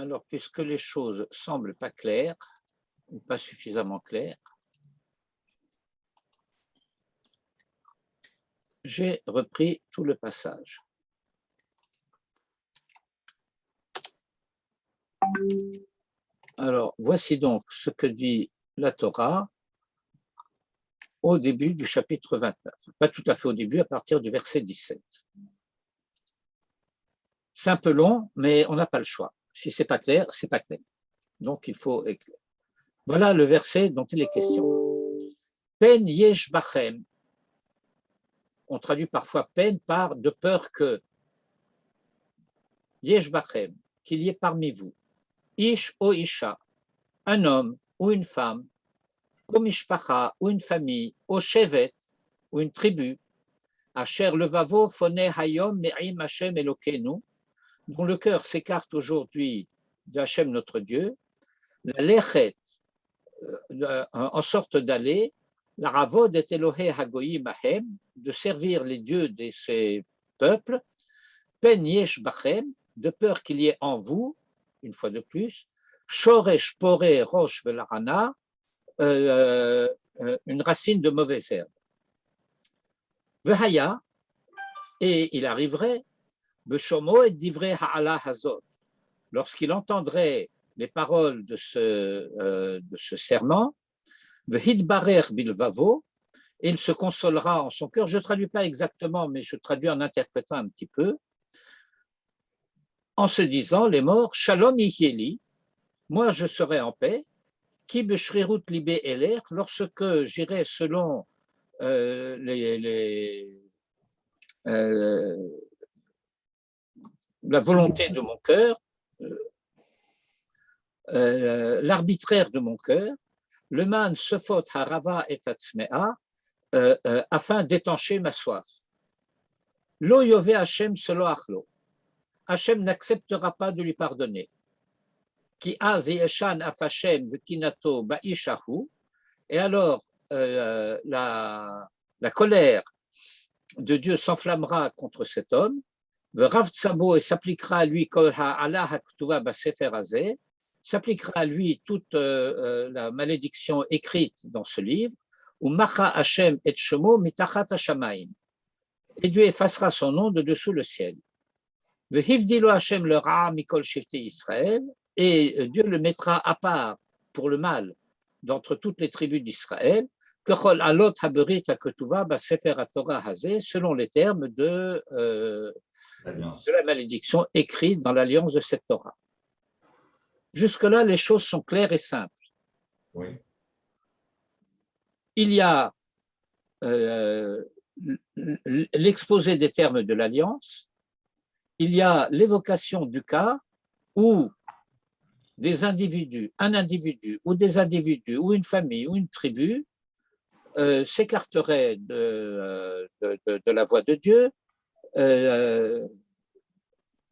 Alors, puisque les choses semblent pas claires, ou pas suffisamment claires, j'ai repris tout le passage. Alors, voici donc ce que dit la Torah au début du chapitre 29. Pas tout à fait au début, à partir du verset 17. C'est un peu long, mais on n'a pas le choix. Si ce n'est pas clair, c'est pas clair. Donc, il faut écrire. Voilà le verset dont il est question. Pen yesh bachem. On traduit parfois peine par de peur que. Yesh bachem, qu'il y ait parmi vous. Ish o isha, un homme ou une femme, ou mishpacha, ou une famille, ou shevet, ou une tribu, asher levavo fone hayom me'im Hashem Elokeinu, dont le cœur s'écarte aujourd'hui d'Hachem notre Dieu, la lechet, en sorte d'aller, la ravod et Elohé hagoyim ahem, de servir les dieux de ces peuples, pen yesh bachem, de peur qu'il y ait en vous, une fois de plus, shoresh poré roche velarana, une racine de mauvaise herbe. Vehaya, et il arriverait, Beshomo et divrei ha'ala hazot, lorsqu'il entendrait les paroles de ce serment, Vehidbarer bilvavo, et il se consolera en son cœur. Je ne traduis pas exactement, mais je traduis en interprétant un petit peu, en se disant les morts, Shalom yihieli, moi je serai en paix, Ki beshrirut libé eler, lorsque j'irai selon la volonté de mon cœur, l'arbitraire de mon cœur, le man sefot harava et atzmea, afin d'étancher ma soif. Lo yové Hashem selo achlo. Hashem n'acceptera pas de lui pardonner. Ki az yeshan af Hashem v'kinato ba'ishahu. Et alors, la colère de Dieu s'enflammera contre cet homme. V'rav tsabo, et s'appliquera à lui kol ha'ala ha'ktuva ba'sefer hazeh, s'appliquera à lui toute la malédiction écrite dans ce livre. Ou macha Hashem et shemo mitachat hashamayim. Et Dieu effacera son nom de dessous le ciel. V'hivdilo Hashem le ra'a mikol shifte Israël, et Dieu le mettra à part pour le mal d'entre toutes les tribus d'Israël, kechol alot haberit haketuva ba'sefer haTorah hazeh, selon les termes de la malédiction écrite dans l'alliance de cette Torah. Jusque-là, les choses sont claires et simples. Oui. Il y a l'exposé des termes de l'alliance, il y a l'évocation du cas où des individus, un individu ou des individus ou une famille ou une tribu s'écarteraient de la voie de Dieu,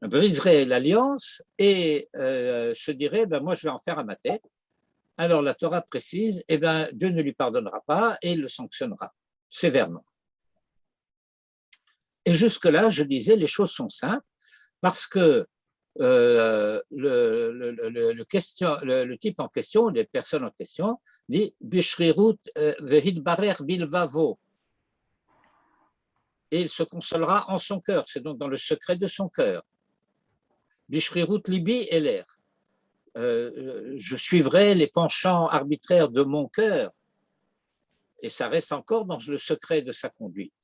briserait l'alliance et se dirait ben, moi je vais en faire à ma tête. Alors la Torah précise, eh ben, Dieu ne lui pardonnera pas et il le sanctionnera sévèrement. Et jusque-là, je disais, les choses sont simples parce que le type en question, les personnes en question, dit Bishrirut vehidbarer bilvavo. Et il se consolera en son cœur, c'est donc dans le secret de son cœur. Bishrirut libi eler. Je suivrai les penchants arbitraires de mon cœur, et ça reste encore dans le secret de sa conduite.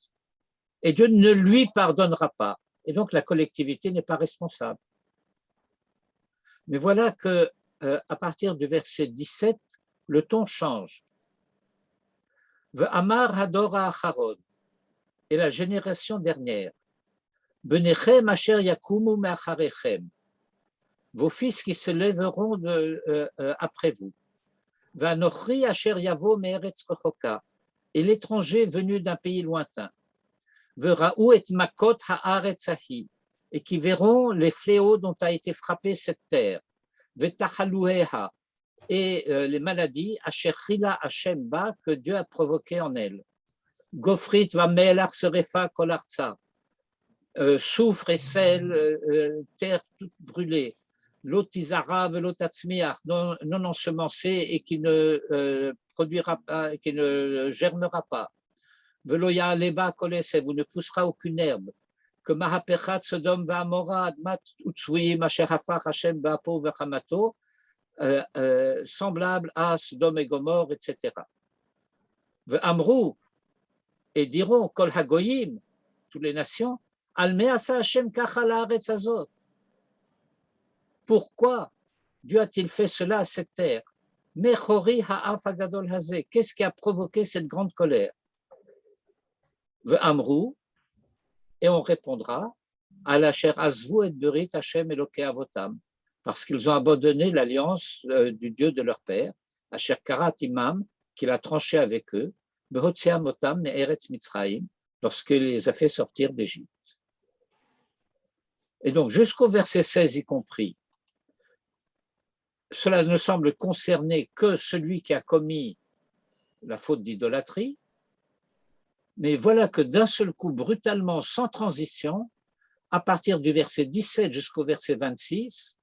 Et Dieu ne lui pardonnera pas, et donc la collectivité n'est pas responsable. Mais voilà que à partir du verset 17, le ton change. Ve'amar hadora acharod, et la génération dernière, benechem asher yakumu me'acharechem, vos fils qui se lèveront après vous. Vanochri asher yavo me'eretz rechoka, et l'étranger venu d'un pays lointain. Vera'u et makot ha'aretz ahi, et qui verront les fléaux dont a été frappée cette terre. Vetachalueha, et les maladies asher chila Hashem ba, que Dieu a provoquées en elle. Gofrit va me'elar serefa kol artsa, soufre et sel, terre toute brûlée. l'otizara velotatzmiach, non ensemencé et qui ne produira pas, qui ne germera pas. Veloya leba kolese, vous ne poussera aucune herbe. Que mahapechat sodom va'amora admat utsvuyim asher hafach Hashem ba'apo v'chamato, semblable à Sodome et Gomorre, etc. Ve'amru, et diront kol hagoyim, toutes les nations, al me'asa Hashem kacha la'aretz azot. Pourquoi Dieu a-t-il fait cela à cette terre? Mechori ha'af hagadol hazeh. Qu'est-ce qui a provoqué cette grande colère? Ve'amru, et on répondra à la chair azvu et berit Hashem Elokei avotam, parce qu'ils ont abandonné l'alliance du Dieu de leur père, Asher karat imam, qu'il a tranché avec eux, behotzea motam me'eretz Mitzrayim, lorsqu'il les a fait sortir d'Égypte. Et donc jusqu'au verset 16 y compris, cela ne semble concerner que celui qui a commis la faute d'idolâtrie, mais voilà que d'un seul coup, brutalement, sans transition, à partir du verset 17 jusqu'au verset 26,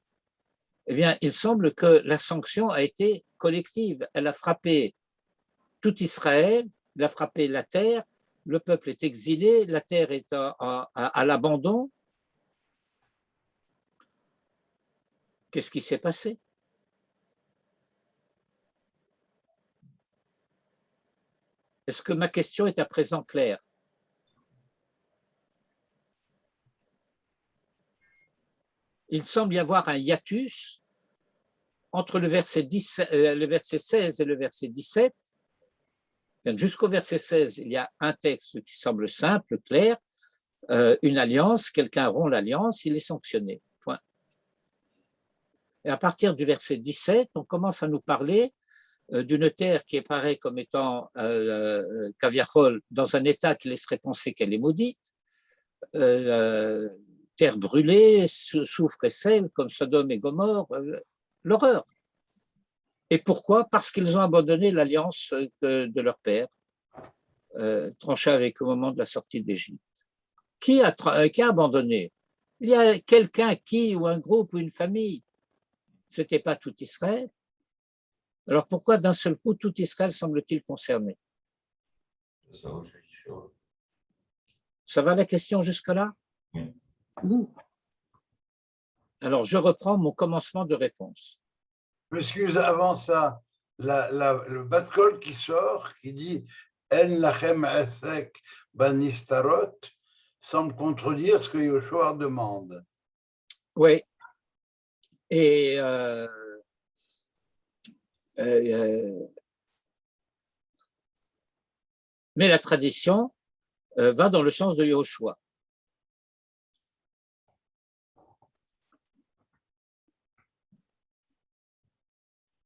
eh bien, il semble que la sanction a été collective. Elle a frappé tout Israël, elle a frappé la terre, le peuple est exilé, la terre est à l'abandon. Qu'est-ce qui s'est passé? Est-ce que ma question est à présent claire? Il semble y avoir un hiatus entre le verset 16 et le verset 17. Jusqu'au verset 16, il y a un texte qui semble simple, clair, une alliance, quelqu'un rompt l'alliance, il est sanctionné. Point. Et à partir du verset 17, on commence à nous parler d'une terre qui apparaît comme étant Kaviachol dans un état qui laisserait penser qu'elle est maudite, terre brûlée, soufre et sel, comme Sodome et Gomorre, l'horreur. Et pourquoi? Parce qu'ils ont abandonné l'alliance de leur père, tranchée avec au moment de la sortie d'Égypte. Qui a abandonné? Il y a quelqu'un ou un groupe ou une famille. Ce n'était pas tout Israël. Alors pourquoi d'un seul coup tout Israël semble-t-il concerné? Ça va la question jusque-là? Oui. Alors je reprends mon commencement de réponse. M'excuse, avant ça, le Bat-Kol qui sort, qui dit En lachem esek banistarot, semble contredire ce que Yoshua demande. Oui. Et mais la tradition va dans le sens de Yoshua.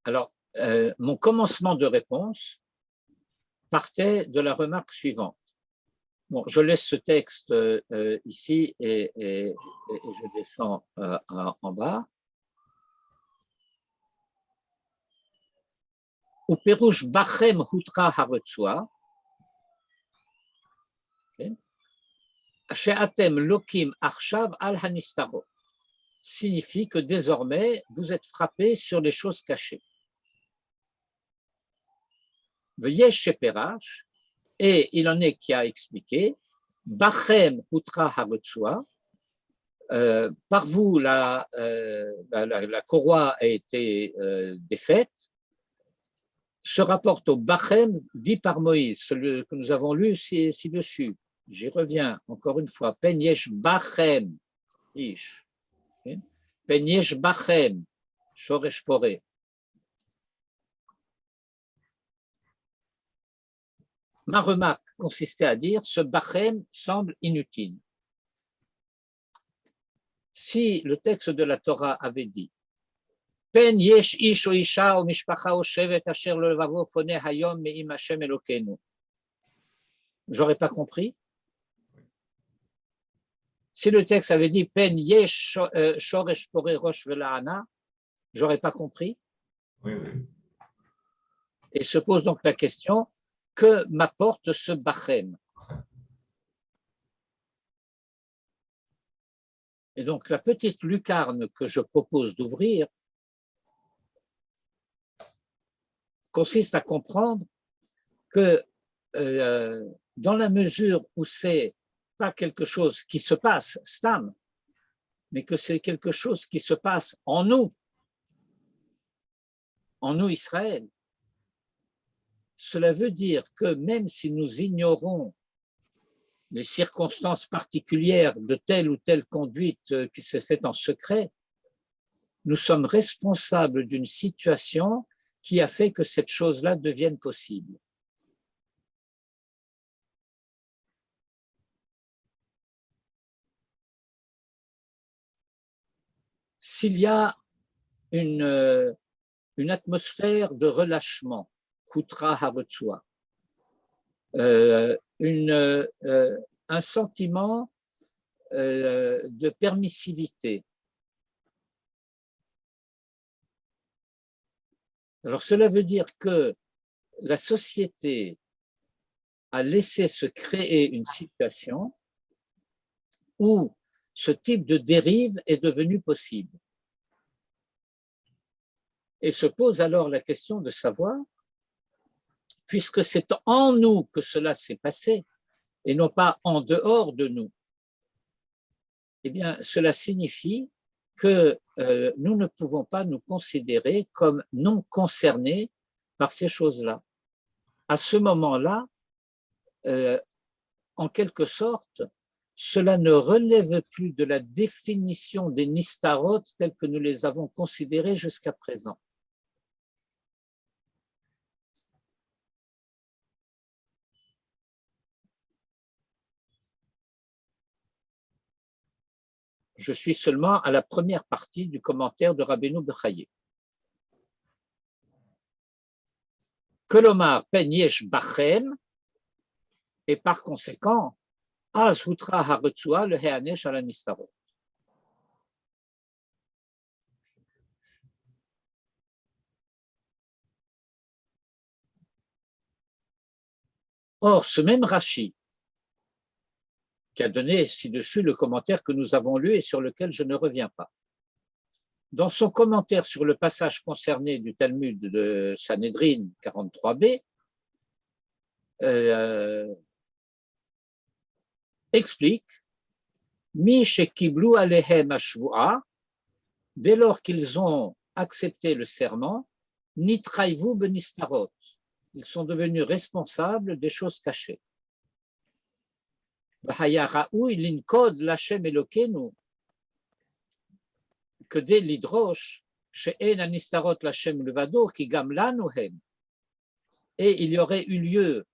Alors, mon commencement de réponse partait de la remarque suivante. Bon, je laisse ce texte ici et je descends en bas. Ou Perouche Bachem Hutra Haretzua, She'atem Lokim Arshav Al Hanistaro, signifie que désormais vous êtes frappés sur les choses cachées. V'yesh Sheperash, et il en est qui a expliqué, Bachem Hutra Haretzua, par vous la courroie a été défaite, se rapporte au Bachem dit par Moïse, celui que nous avons lu ci-dessus. J'y reviens encore une fois. Pen yesh Bachem, ish. Pen yesh Bachem, shoresh poré. Ma remarque consistait à dire ce Bachem semble inutile. Si le texte de la Torah avait dit Pen yesh ish o isha o mishpacha o shevet asher lo levavo fone hayom me'im Hashem Elokeinu, j'aurais pas compris. Si le texte avait dit Pen yesh shoresh poré rosh vela'ana, j'aurais pas compris. Oui, oui. Et se pose donc la question, que m'apporte ce Bachem? Et donc, la petite lucarne que je propose d'ouvrir consiste à comprendre que dans la mesure où c'est pas quelque chose qui se passe, stam, mais que c'est quelque chose qui se passe en nous Israël, cela veut dire que même si nous ignorons les circonstances particulières de telle ou telle conduite qui s'est faite en secret, nous sommes responsables d'une situation qui a fait que cette chose-là devienne possible. S'il y a une atmosphère de relâchement, Kutra Harutsua, un sentiment de permissivité. Alors cela veut dire que la société a laissé se créer une situation où ce type de dérive est devenu possible. Et se pose alors la question de savoir, puisque c'est en nous que cela s'est passé, et non pas en dehors de nous, eh bien, cela signifie que nous ne pouvons pas nous considérer comme non concernés par ces choses-là. À ce moment-là, en quelque sorte, cela ne relève plus de la définition des nistarot telles que nous les avons considérées jusqu'à présent. Je suis seulement à la première partie du commentaire de Rabbeinu Bechaye. Kolomar pen yesh bachem, et par conséquent, az hutra haretzua le heanesh ala nistarot. Or, ce même Rashi, qui a donné ci-dessus le commentaire que nous avons lu et sur lequel je ne reviens pas. Dans son commentaire sur le passage concerné du Talmud de Sanhedrin 43b, explique Mi shekiblu alehem hashvua, dès lors qu'ils ont accepté le serment, nitraivu benistarot, ils sont devenus responsables des choses cachées. Que dès l'hydroche, et il y aurait eu lieu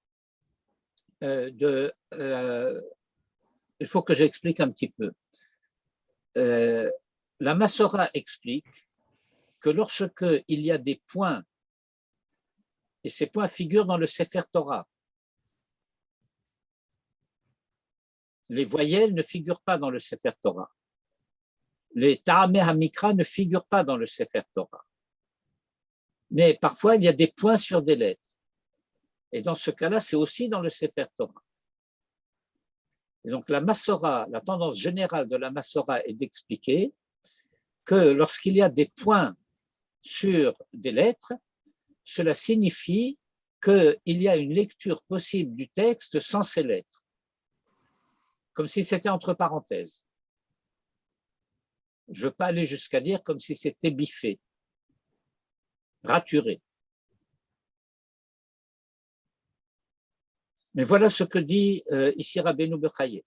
il faut que j'explique un petit peu. La Massora explique que lorsque il y a des points, et ces points figurent dans le Sefer Torah, les voyelles ne figurent pas dans le Sefer Torah. Les Ta'ameh HaMikra ne figurent pas dans le Sefer Torah. Mais parfois, il y a des points sur des lettres. Et dans ce cas-là, c'est aussi dans le Sefer Torah. Et donc, la Massora, la tendance générale de la Massora est d'expliquer que lorsqu'il y a des points sur des lettres, cela signifie qu'il y a une lecture possible du texte sans ces lettres, comme si c'était entre parenthèses. Je ne veux pas aller jusqu'à dire comme si c'était biffé, raturé. Mais voilà ce que dit ici Rabbeinu Bechaye.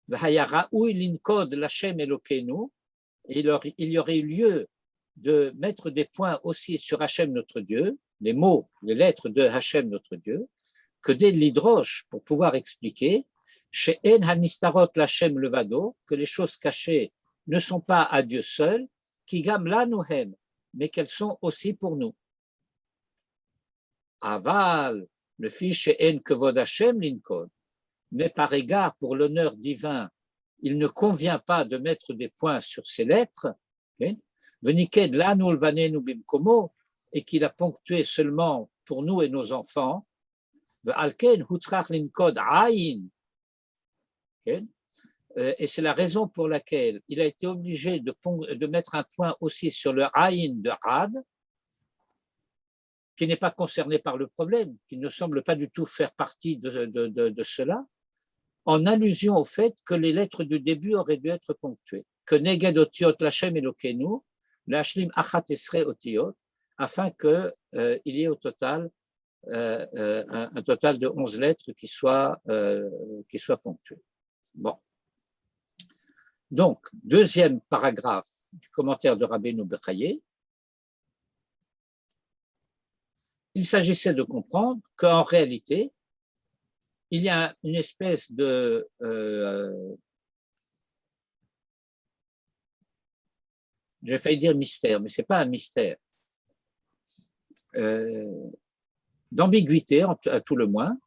Il y aurait eu lieu de mettre des points aussi sur Hachem notre Dieu, les mots, les lettres de Hachem notre Dieu, que dès l'hydroche, pour pouvoir expliquer, chez En Hanistarot Lachem Levado, que les choses cachées ne sont pas à Dieu seul, qui gam la nouhem, mais qu'elles sont aussi pour nous. Aval, le fiche En Kevod Hachem Linkod, mais par égard pour l'honneur divin, il ne convient pas de mettre des points sur ces lettres, Veniked Lanu Lvanenu Bimkomo, et qu'il a ponctué seulement pour nous et nos enfants, Alken Hutzrach Linkod Ayin, Et c'est la raison pour laquelle il a été obligé de mettre un point aussi sur le Aïn de Ad, qui n'est pas concerné par le problème, qui ne semble pas du tout faire partie de cela, en allusion au fait que les lettres du début auraient dû être ponctuées. Que Neged Otiot Lachem Elokenu, Lashlim Achat Esre Otiot, afin qu'il y ait au total un total de 11 lettres qui soient ponctuées. Bon. Donc, deuxième paragraphe du commentaire de Rabbeinu Bechaye, il s'agissait de comprendre qu'en réalité, il y a une espèce de j'ai failli dire mystère, mais ce n'est pas un mystère, d'ambiguïté, à tout le moins,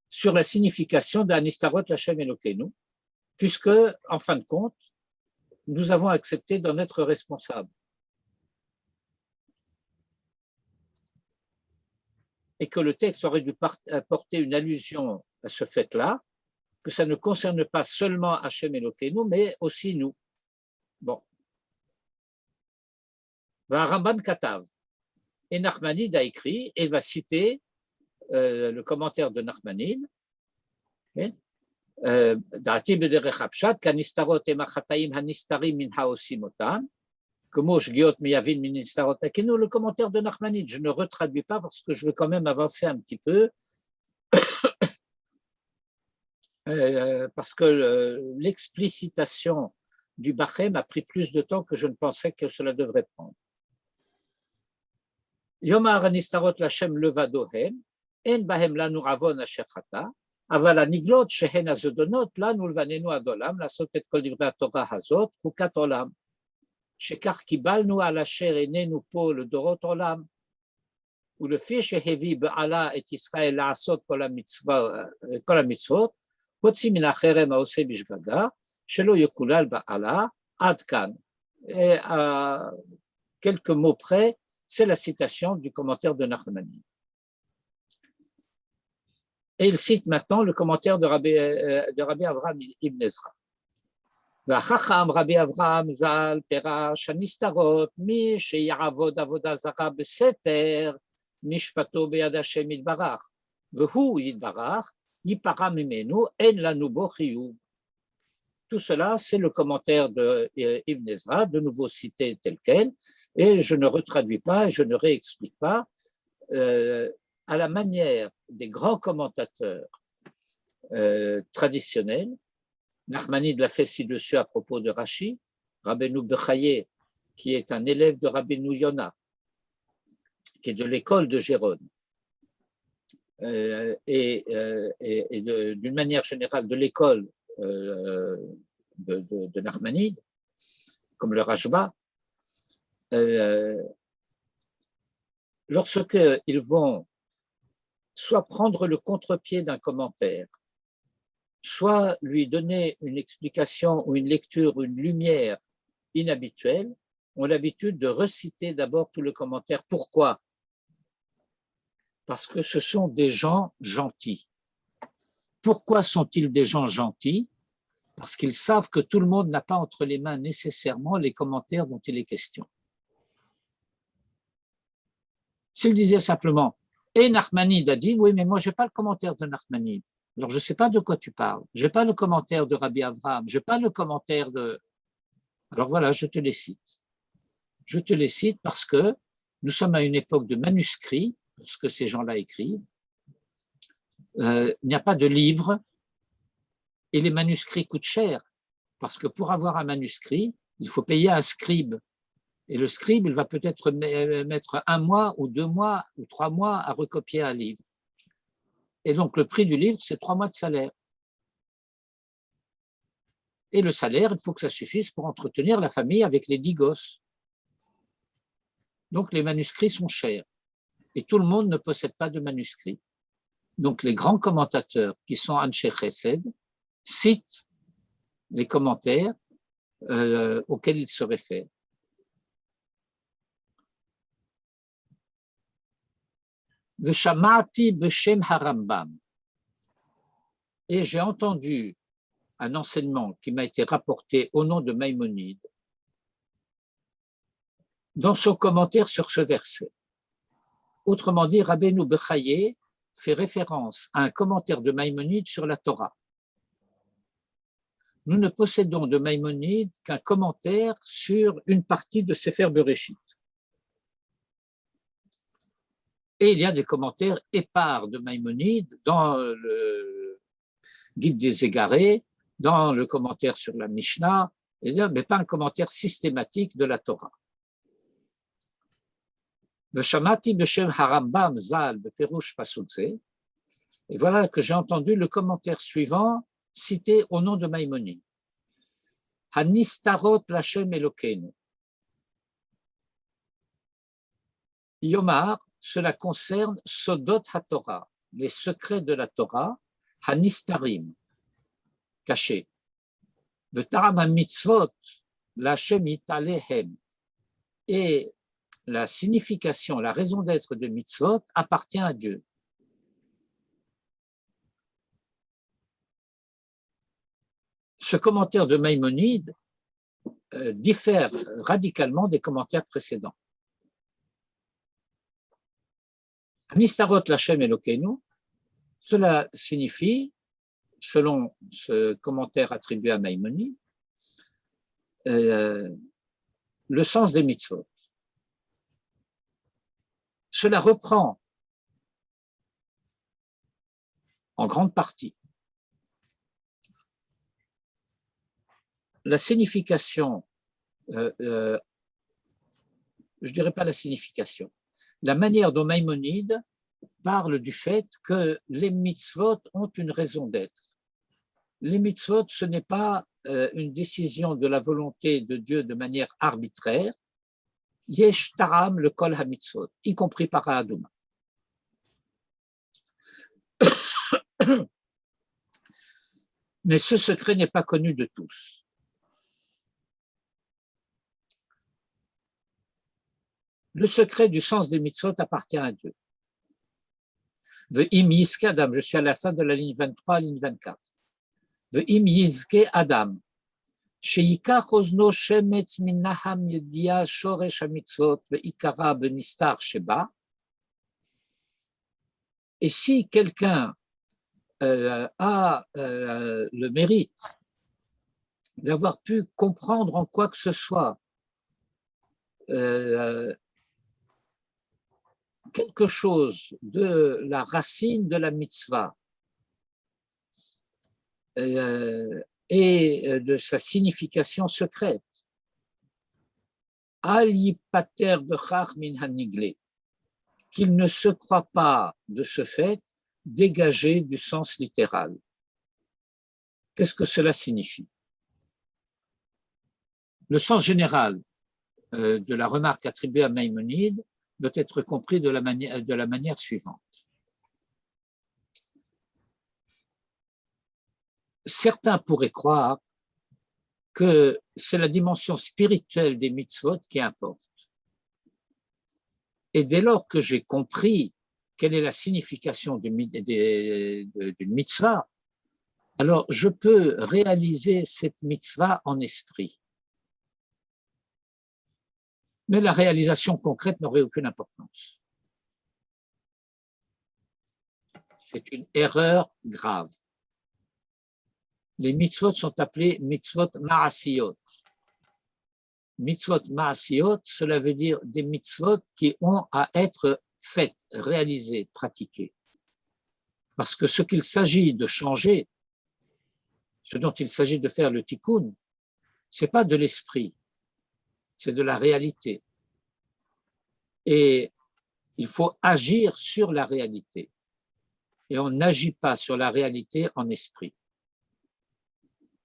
sur la signification d'Anistarot Lachem Elokenu, puisque, en fin de compte, nous avons accepté d'en être responsables. Et que le texte aurait dû apporter une allusion à ce fait-là, que ça ne concerne pas seulement Hachem Elokenu, mais aussi nous. Bon. Va Ramban Katav. Et Nachmanide a écrit et va citer le commentaire de Nachmanide. Da'ati b'derech hapshat kanistarot emachataim hanistarim min haosim otam. Le commentaire de Nachmanide, je ne retraduis pas parce que je veux quand même avancer un petit peu, parce que l'explicitation du Bachem a pris plus de temps que je ne pensais que cela devrait prendre. Yomar anistarot lachem levadohem, en bahem lanu avon asher chata, אבל הנגלות שהן הזדונות לנו לבנינו עד עולם לעשות את כל דברי התורה הזאת חוקת עולם. שכך קיבלנו על אשר איננו פה לדורות עולם, ולפי שהביא בעלה את ישראל לעשות כל המצוות, הוציא מן החרם העושה בשגגה, שלא יקולל בעלה, עד כאן. Et à quelques mots près, c'est la citation du commentaire de Nachmanide. Et il cite maintenant le commentaire de Rabbi Avraham Ibn Ezra. והחכם רבי אברהם ז"ל פירש הנסתרות מי שיעבוד עבודה זרה בסתר משפטו ביד השם יתברך והוא יתברך ייפרע ממנו אין לנו בו חיוב. Tout cela, c'est le commentaire de Ibn Ezra, de nouveau cité tel quel, et je ne retraduis pas, je ne réexplique pas, à la manière des grands commentateurs traditionnels. Nachmanide l'a fait ci-dessus à propos de Rashi, Rabbeinu Bechaye, qui est un élève de Rabbeinu Yona, qui est de l'école de Gérone, et d'une manière générale de l'école de Nachmanide, comme le Rashba, lorsqu'ils vont soit prendre le contre-pied d'un commentaire, soit lui donner une explication ou une lecture, une lumière inhabituelle, ont l'habitude de reciter d'abord tout le commentaire. Pourquoi? Parce que ce sont des gens gentils. Pourquoi sont-ils des gens gentils? Parce qu'ils savent que tout le monde n'a pas entre les mains nécessairement les commentaires dont il est question. S'il disait simplement « Et Nachmanide a dit », oui, mais moi je n'ai pas le commentaire de Nachmanide. Alors, je ne sais pas de quoi tu parles. Je n'ai pas le commentaire de Rabbi Avraham. Je n'ai pas le commentaire de… Alors voilà, je te les cite. Je te les cite parce que nous sommes à une époque de manuscrits, ce que ces gens-là écrivent. Il n'y a pas de livre et les manuscrits coûtent cher parce que pour avoir un manuscrit, il faut payer un scribe. Et le scribe, il va peut-être mettre 1 mois ou 2 mois ou 3 mois à recopier un livre. Et donc, le prix du livre, c'est 3 mois de salaire. Et le salaire, il faut que ça suffise pour entretenir la famille avec les 10 gosses. Donc, les manuscrits sont chers. Et tout le monde ne possède pas de manuscrits. Donc, les grands commentateurs qui sont Anshe Chesed citent les commentaires auxquels ils se réfèrent. Veshamati Beshem Harambam. Et j'ai entendu un enseignement qui m'a été rapporté au nom de Maïmonide dans son commentaire sur ce verset. Autrement dit, Rabbeinu Bechaye fait référence à un commentaire de Maïmonide sur la Torah. Nous ne possédons de Maïmonide qu'un commentaire sur une partie de Sefer Bereshit. Et il y a des commentaires épars de Maïmonide dans le Guide des Égarés, dans le commentaire sur la Mishnah, mais pas un commentaire systématique de la Torah. Veshamati b'shem harambam zal beperush pasuk. Et voilà que j'ai entendu le commentaire suivant cité au nom de Maïmonide. Hanistarot lachem Elokeinu. Yomar, cela concerne Sodot HaTorah, les secrets de la Torah, Hanistarim, cachés. V'taram ha-mitzvot lachem italehem. Et la signification, la raison d'être de mitzvot appartient à Dieu. Ce commentaire de Maïmonide diffère radicalement des commentaires précédents. Nistarot Lachem Elokeinu, cela signifie, selon ce commentaire attribué à Maïmonide, le sens des mitzvot. Cela reprend en grande partie la signification, je ne dirais pas la signification, la manière dont Maïmonide parle du fait que les mitzvot ont une raison d'être. Les mitzvot, ce n'est pas une décision de la volonté de Dieu de manière arbitraire. Yesh taram le kol ha-mitzvot, y compris par Aduma. Mais ce secret n'est pas connu de tous. Le secret du sens des mitzvot appartient à Dieu. Ve'im yizke Adam, je suis à la fin de la ligne 23, ligne 24. Ve'im yizke Adam, sheikach ozno shemetz minaham yedia shoresh hamitzvot ve'ikara benistar sheba. Et si quelqu'un a le mérite d'avoir pu comprendre en quoi que ce soit quelque chose de la racine de la mitzvah et de sa signification secrète, al yipater bechach min hanigle, qu'il ne se croit pas de ce fait dégagé du sens littéral. Qu'est-ce que cela signifie? Le sens général de la remarque attribuée à Maïmonide doit être compris de la manière suivante. Certains pourraient croire que c'est la dimension spirituelle des mitzvot qui importe. Et dès lors que j'ai compris quelle est la signification d'une mitzvah, alors je peux réaliser cette mitzvah en esprit. Mais la réalisation concrète n'aurait aucune importance. C'est une erreur grave. Les mitzvot sont appelés mitzvot ma'asiyot. Mitzvot ma'asiyot, cela veut dire des mitzvot qui ont à être faites, réalisées, pratiquées. Parce que ce qu'il s'agit de changer, ce dont il s'agit de faire le tikkun, ce n'est pas de l'esprit, c'est de la réalité. Et il faut agir sur la réalité. Et on n'agit pas sur la réalité en esprit.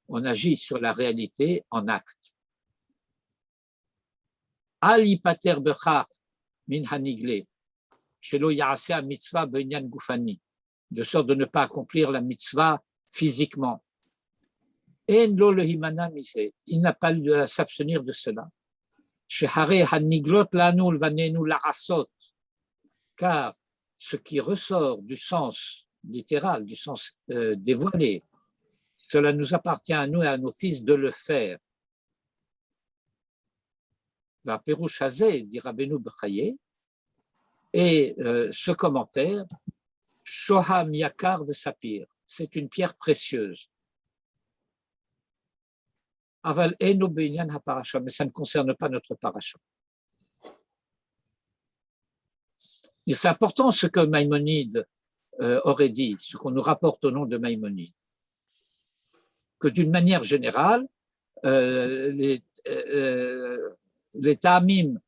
On agit sur la réalité en acte. Al yipater bechach min hanigle, shelo ya'aseh mitzvah b'inyan gufani, de sorte de ne pas accomplir la mitzvah physiquement. En lo lehimana mise, il n'a pas à s'abstenir de cela. Shehare haniglot lanu lvanenu la'asot, car ce qui ressort du sens littéral, du sens dévoilé, Cela nous appartient à nous et à nos fils de le faire. Va Pérouche Hazé, dit Rabbeinu Bechaye, et ce commentaire, Shoham Yakar de Sapir, c'est une pierre précieuse. Aval Eno Be'inyan HaParasha, mais ça ne concerne pas notre parasha. Et c'est important ce que Maïmonide aurait dit, ce qu'on nous rapporte au nom de Maïmonide, que d'une manière générale, les Ta'amim,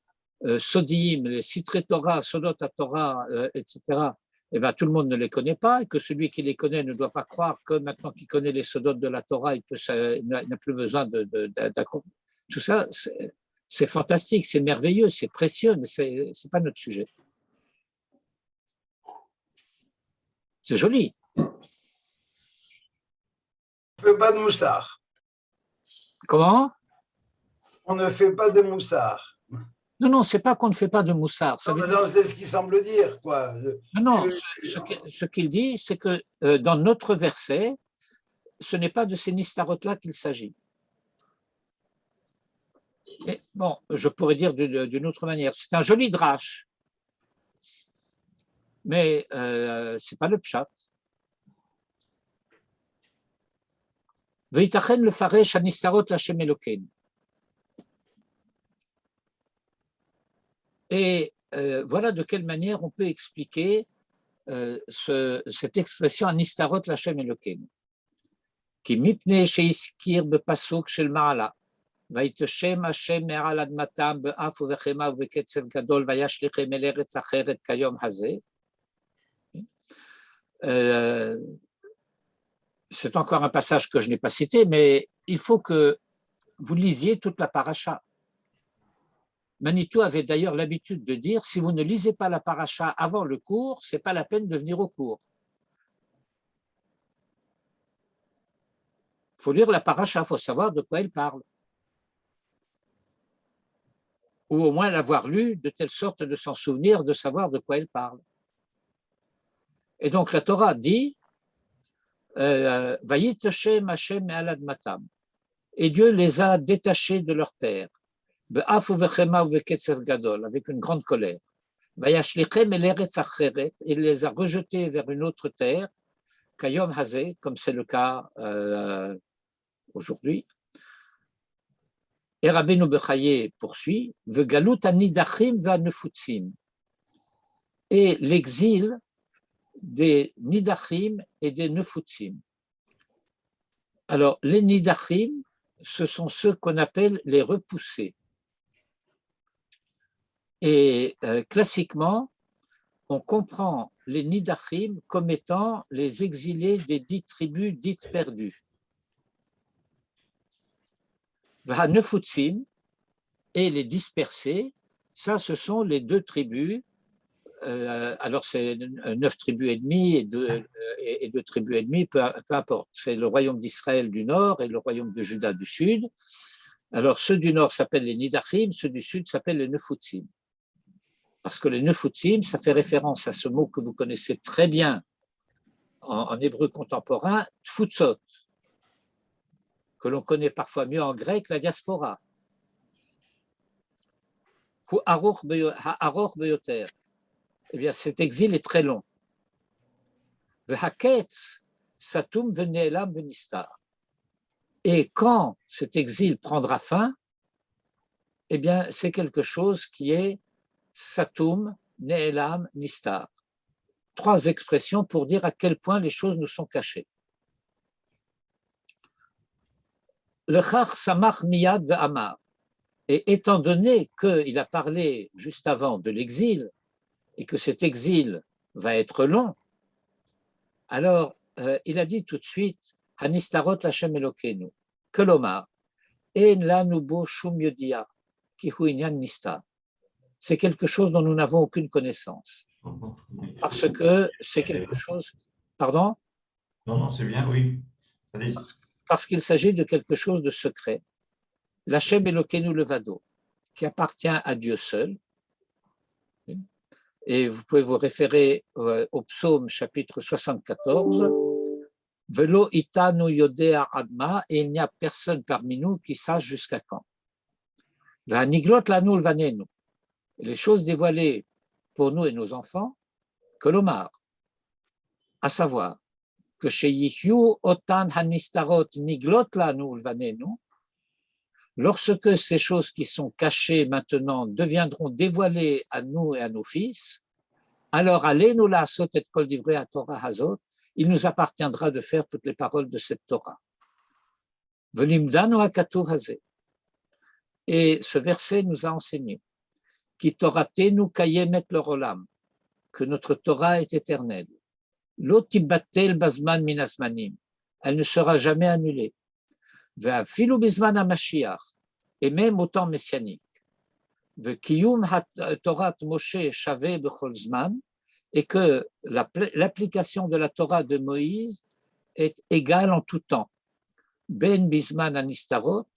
Sodiim, les Sitrei Torah, Sodot HaTorah, etc., eh bien, tout le monde ne les connaît pas, et que celui qui les connaît ne doit pas croire que maintenant qu'il connaît les Sodot de la Torah, il n'a plus besoin d'accord. Tout ça, c'est fantastique, c'est merveilleux, c'est précieux, mais ce n'est pas notre sujet. C'est joli. On ne fait pas de moussard. Comment? On ne fait pas de moussard. Non, c'est pas qu'on ne fait pas de moussard. C'est ce qu'il semble dire, quoi. Non, ce qu'il dit, c'est que dans notre verset, ce n'est pas de ces nistarot-là qu'il s'agit. Et bon, je pourrais dire d'une autre manière, c'est un joli drache, mais ce n'est pas le pshat. Veitachen le faresh anistarot lachem Elokeinu. Et voilà de quelle manière on peut expliquer cette expression anistarot lachem Elokeinu. Ki mipnei sheiskir bepasuk shel ma'ala. ויתשם השם מעל אדמתם באף ובחמה ובקצב גדול וישליכם אל ארץ אחרת כיום הזה. C'est encore un passage que je n'ai pas cité, mais il faut que vous lisiez toute la paracha. Manitou avait d'ailleurs l'habitude de dire, si vous ne lisez pas la paracha avant le cours, ce n'est pas la peine de venir au cours. Il faut lire la paracha, il faut savoir de quoi elle parle. Ou au moins l'avoir lu de telle sorte de s'en souvenir, de savoir de quoi elle parle. Et donc la Torah dit Vayiteshem Hashem me'al admatam. Et Dieu les a détachés de leur terre, be'af uvechema uveketzer gadol, avec une grande colère. Vayashlichem el eretz acheret, et les a rejetés vers une autre terre, kayom hazeh, comme c'est le cas aujourd'hui. Et Rabbeinu Bechaye poursuit, Vegalut anidachim ve'anefutzim, et l'exil des nidachim et des nefutzim. Alors, les nidachim, ce sont ceux qu'on appelle les repoussés. Et classiquement, on comprend les nidachim comme étant les exilés des 10 tribus dites perdues. Nefutzim et les dispersés, ça ce sont les 2 tribus, alors c'est 9 tribus et demie et 2 tribus et demie, peu importe, c'est le royaume d'Israël du nord et le royaume de Juda du sud. Alors ceux du nord s'appellent les Nidachim, ceux du sud s'appellent les Nefutzim. Parce que les Nefutzim, ça fait référence à ce mot que vous connaissez très bien en hébreu contemporain, Tfutzot, que l'on connaît parfois mieux en grec, la diaspora. Ha'aroch beyoter. Eh bien, cet exil est très long. V'haketz satum v'ne'elam v'nistar. Et quand cet exil prendra fin, eh bien, c'est quelque chose qui est satum, ne'elam, nistar. 3 expressions pour dire à quel point les choses nous sont cachées. Le chach samach miyad ve'amar. Et étant donné qu'il a parlé juste avant de l'exil, et que cet exil va être long, alors il a dit tout de suite Hanistarot Lashem Elokeinu, Kelomar, En lanu bo shum yodia, ki hu inyan nistar. C'est quelque chose dont nous n'avons aucune connaissance. Parce que c'est quelque chose. Pardon? Non, c'est bien, oui. Allez-y. Parce qu'il s'agit de quelque chose de secret. L'Hachem Elokeinu Levado, qui appartient à Dieu seul. Et vous pouvez vous référer au psaume chapitre 74, Velo itanu yodea adma, et il n'y a personne parmi nous qui sache jusqu'à quand. Vaniglot lanu lvanenu, les choses dévoilées pour nous et nos enfants, que l'omar, à savoir que chez Yihyu otan hanistarot niglot lanu lvanenu, lorsque ces choses qui sont cachées maintenant deviendront dévoilées à nous et à nos fils, alors allez-nous la asot et kol divrei à Torah hazot, il nous appartiendra de faire toutes les paroles de cette Torah. Velimdanu hakatuv hazeh. Et ce verset nous a enseigné Ki toratenu kayemet l'olam, que notre Torah est éternelle. Lo tibatel bazman min azmanim, elle ne sera jamais annulée. Ve'afilu bizman hamashiach, et même au temps messianique. Ve'kiyum Torah Moshe shaveh bechol zman, et que l'application de la Torah de Moïse est égale en tout temps. Ben bisman anistarot,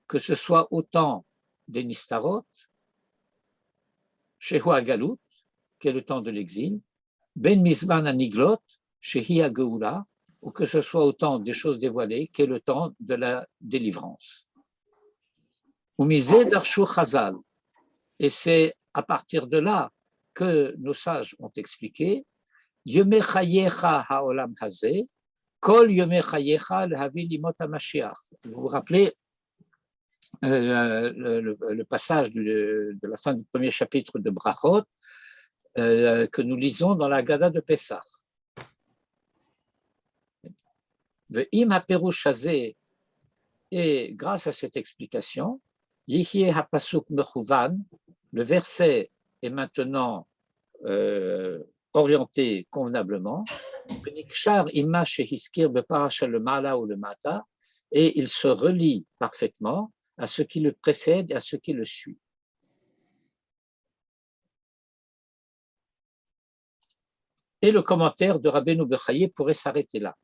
que ce soit au temps des nistarot, shehu hagalut, qui est le temps de l'exil, ben bisman aniglot, shehi hageula, ou que ce soit au temps des choses dévoilées, qui est le temps de la délivrance. Umizeh darshu chazal, et c'est à partir de là que nos sages ont expliqué Yomei chayecha haolam hazeh, kol yomei chayecha lehavi limot hamashiach. Vous vous rappelez le passage de la fin du premier chapitre de Brachot que nous lisons dans la Gada de Pessah. Ve'im haperush hazeh, et grâce à cette explication, Yihyeh hapasuk mechuvan, le verset est maintenant orienté convenablement, et il se relie parfaitement à ce qui le précède et à ce qui le suit. Et le commentaire de Rabbeinu Bechaye pourrait s'arrêter là.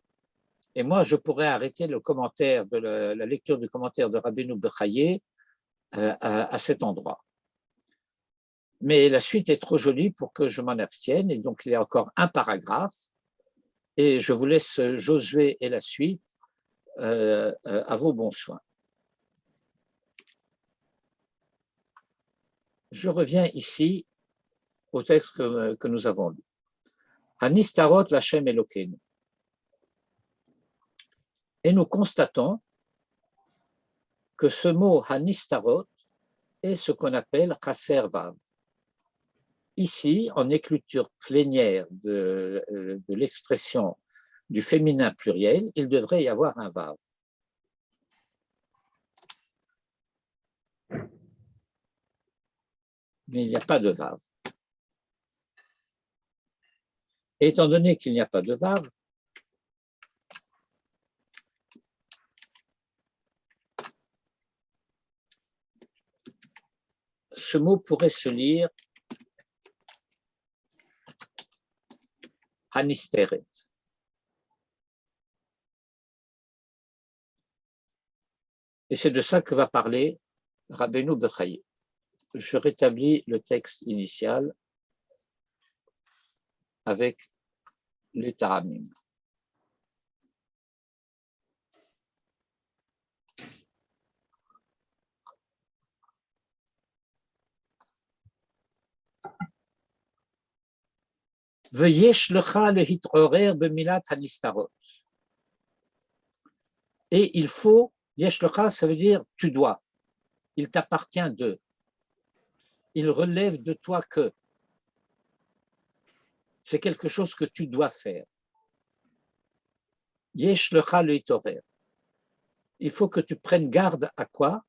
Et moi, je pourrais arrêter le commentaire de la lecture du commentaire de Rabbeinu Bechaye à cet endroit. Mais la suite est trop jolie pour que je m'en abstienne, et donc il y a encore un paragraphe, et je vous laisse Josué et la suite à vos bons soins. Je reviens ici au texte que nous avons lu. Hanistarot Lashem Elokeinu. Et nous constatons que ce mot Hanistarot est ce qu'on appelle Chaser Vav. Ici, en écriture plénière de l'expression du féminin pluriel, il devrait y avoir un Vav. Mais il n'y a pas de Vav. Et étant donné qu'il n'y a pas de Vav, ce mot pourrait se lire Hanisteret. Et c'est de ça que va parler Rabbeinu Bechaye. Je rétablis le texte initial avec les Taramim. Veyesh lecha lehit'orer bemilat hanistarot. Et il faut, yesh lecha, ça veut dire tu dois, il t'appartient de, il relève de toi que, c'est quelque chose que tu dois faire. Yesh lecha lehit'orer. Il faut que tu prennes garde à quoi?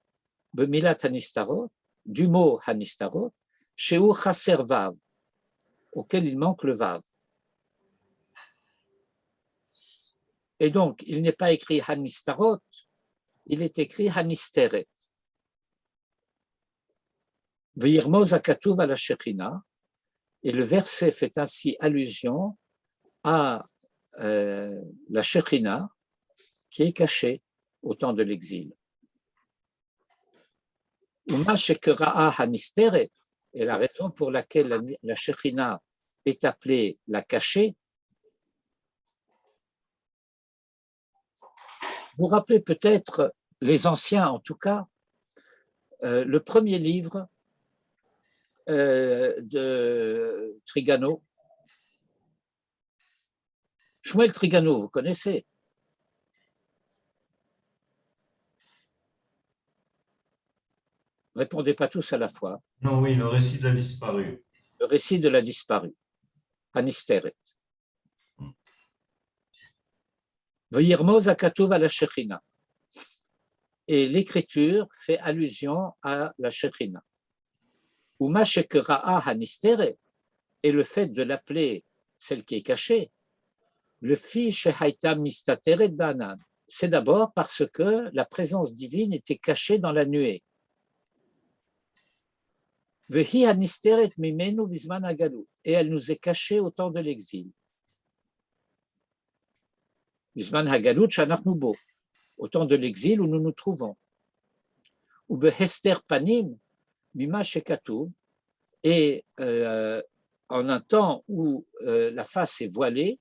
Bemilat hanistarot, du mot hanistarot, sheu chaser vav, auquel il manque le vav. Et donc, il n'est pas écrit Hanistarot, il est écrit Hanisteret. V'yirmoz hakatuv ala Shekhinah, et le verset fait ainsi allusion à la Shekhinah qui est cachée au temps de l'exil. Uma shekera'a Hanisteret, et la raison pour laquelle la Shekhinah est appelée la cachée, Vous vous rappelez peut-être, les anciens en tout cas, le premier livre de Trigano. Shmuel Trigano, vous connaissez? Répondez pas tous à la fois. Non, oui, le récit de la disparue. Le récit de la disparue, Hanisteret. V'yirmoz hakatuv ala Shechina. Et l'écriture fait allusion à la Shechina. Uma shekera'a hanisteret, et le fait de l'appeler celle qui est cachée, le fi shehaita mistateret ba'anan, c'est d'abord parce que la présence divine était cachée dans la nuée. Vehi hanisteret mimenu bizman hagalut, et elle nous est cachée au temps de l'exil. Bizman hagalut shanachnu bo, au temps de l'exil où nous nous trouvons. Ou behester panim mima shekatuv, et en un temps où la face est voilée,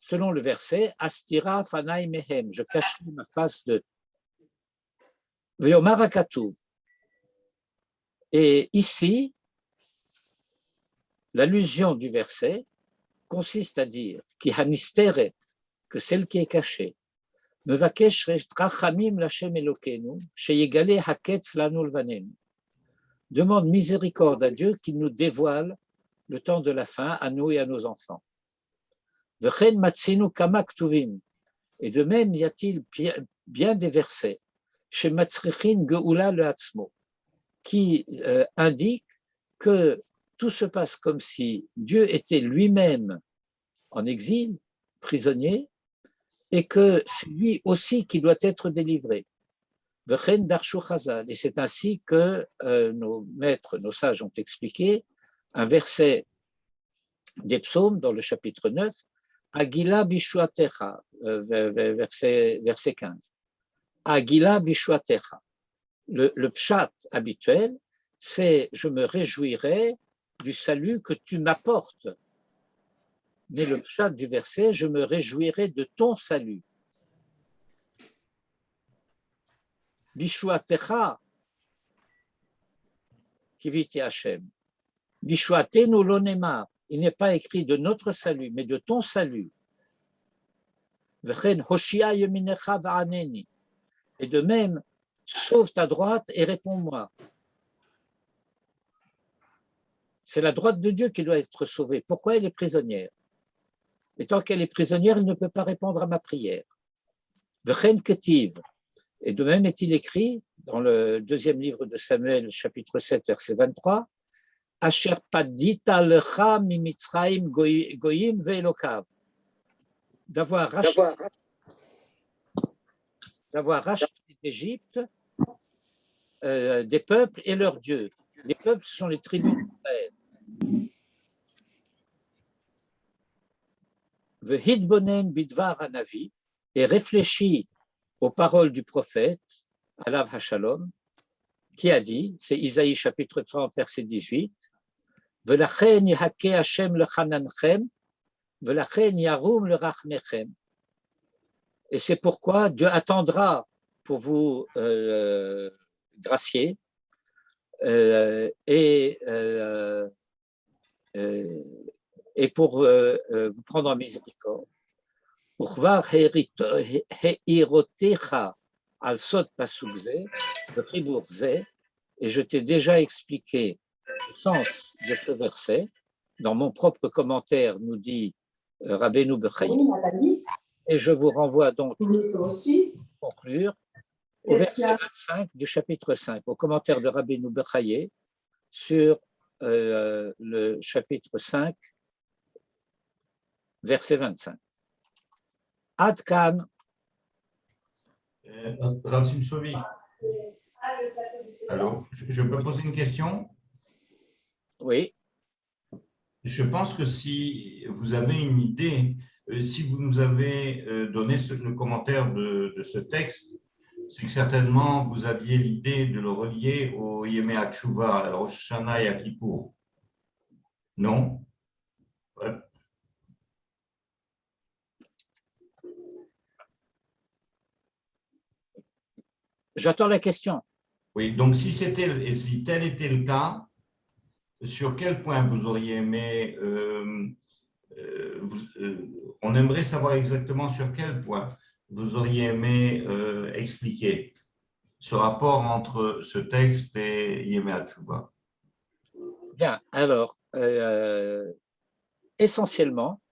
selon le verset, Astira fanai mehem, je cacherai ma face de Veomar hakatuv. Et ici, l'allusion du verset consiste à dire Ki hanisteret, que celle qui est cachée, Mevakesh rachamim lachem elokenu, sheyegale haketz lanu lvanenu, demande miséricorde à Dieu qu'il nous dévoile le temps de la fin à nous et à nos enfants. V'chen matzinu kama ktuvim, et de même y a-t-il bien des versets chez Matzrichin Geoula le Hatzmo, qui indiquent que tout se passe comme si Dieu était lui-même en exil, prisonnier, et que c'est lui aussi qui doit être délivré. V'chen darshu chazal, et c'est ainsi que nos maîtres, nos sages ont expliqué un verset des psaumes dans le chapitre 9, Agila bishuatecha, verset 15. Agila bishuatecha. Le pshat habituel, c'est je me réjouirai du salut que tu m'apportes. Mais le pshat du verset, je me réjouirai de ton salut. Bishuatecha, kiviti Hashem. Bishuatenu lo nemar. Il n'est pas écrit de notre salut, mais de ton salut. V'chen hoshia yeminecha va'aneni. Et de même, sauve ta droite et réponds-moi. C'est la droite de Dieu qui doit être sauvée. Pourquoi elle est prisonnière? Et tant qu'elle est prisonnière, elle ne peut pas répondre à ma prière. V'chen ketiv. Et de même est-il écrit dans le deuxième livre de Samuel, chapitre 7, verset 23, Asher padita lecha mimitzraim goyim ve'elokav. D'avoir racheté d'Égypte des peuples et leurs dieux. Les peuples sont les tribus d'Israël. Vehidbonen bidvar hanavi, et réfléchit aux paroles du prophète, Alav Hashalom, qui a dit, c'est Isaïe chapitre 30, verset 18, Velachen yihake Hashem lechananechem, velachen yarum lerachmechem. Et c'est pourquoi Dieu attendra pour vous gracier et pour vous prendre en miséricorde. Uchvar heirotecha al sod pasuk ze, le chibour ze, et je t'ai déjà expliqué le sens de ce verset. Dans mon propre commentaire, nous dit Rabbeinu Bechaye. Et je vous renvoie donc pour conclure au verset 25 du chapitre 5, au commentaire de Rabbeinu Bechaye sur le chapitre 5, verset 25. Ad kan. Rav Simsovi. Allô, je peux poser une question? Oui. Je pense que si vous avez une idée, si vous nous avez donné le commentaire de ce texte, c'est que certainement vous aviez l'idée de le relier au Yemei HaTshuva, à Rosh Hashanah et à Kippour. Non? Ouais. J'attends la question. Oui, donc si tel était le cas, sur quel point vous auriez aimé, on aimerait savoir exactement sur quel point vous auriez aimé expliquer ce rapport entre ce texte et Yemé Hatchouva. Bien, alors, essentiellement,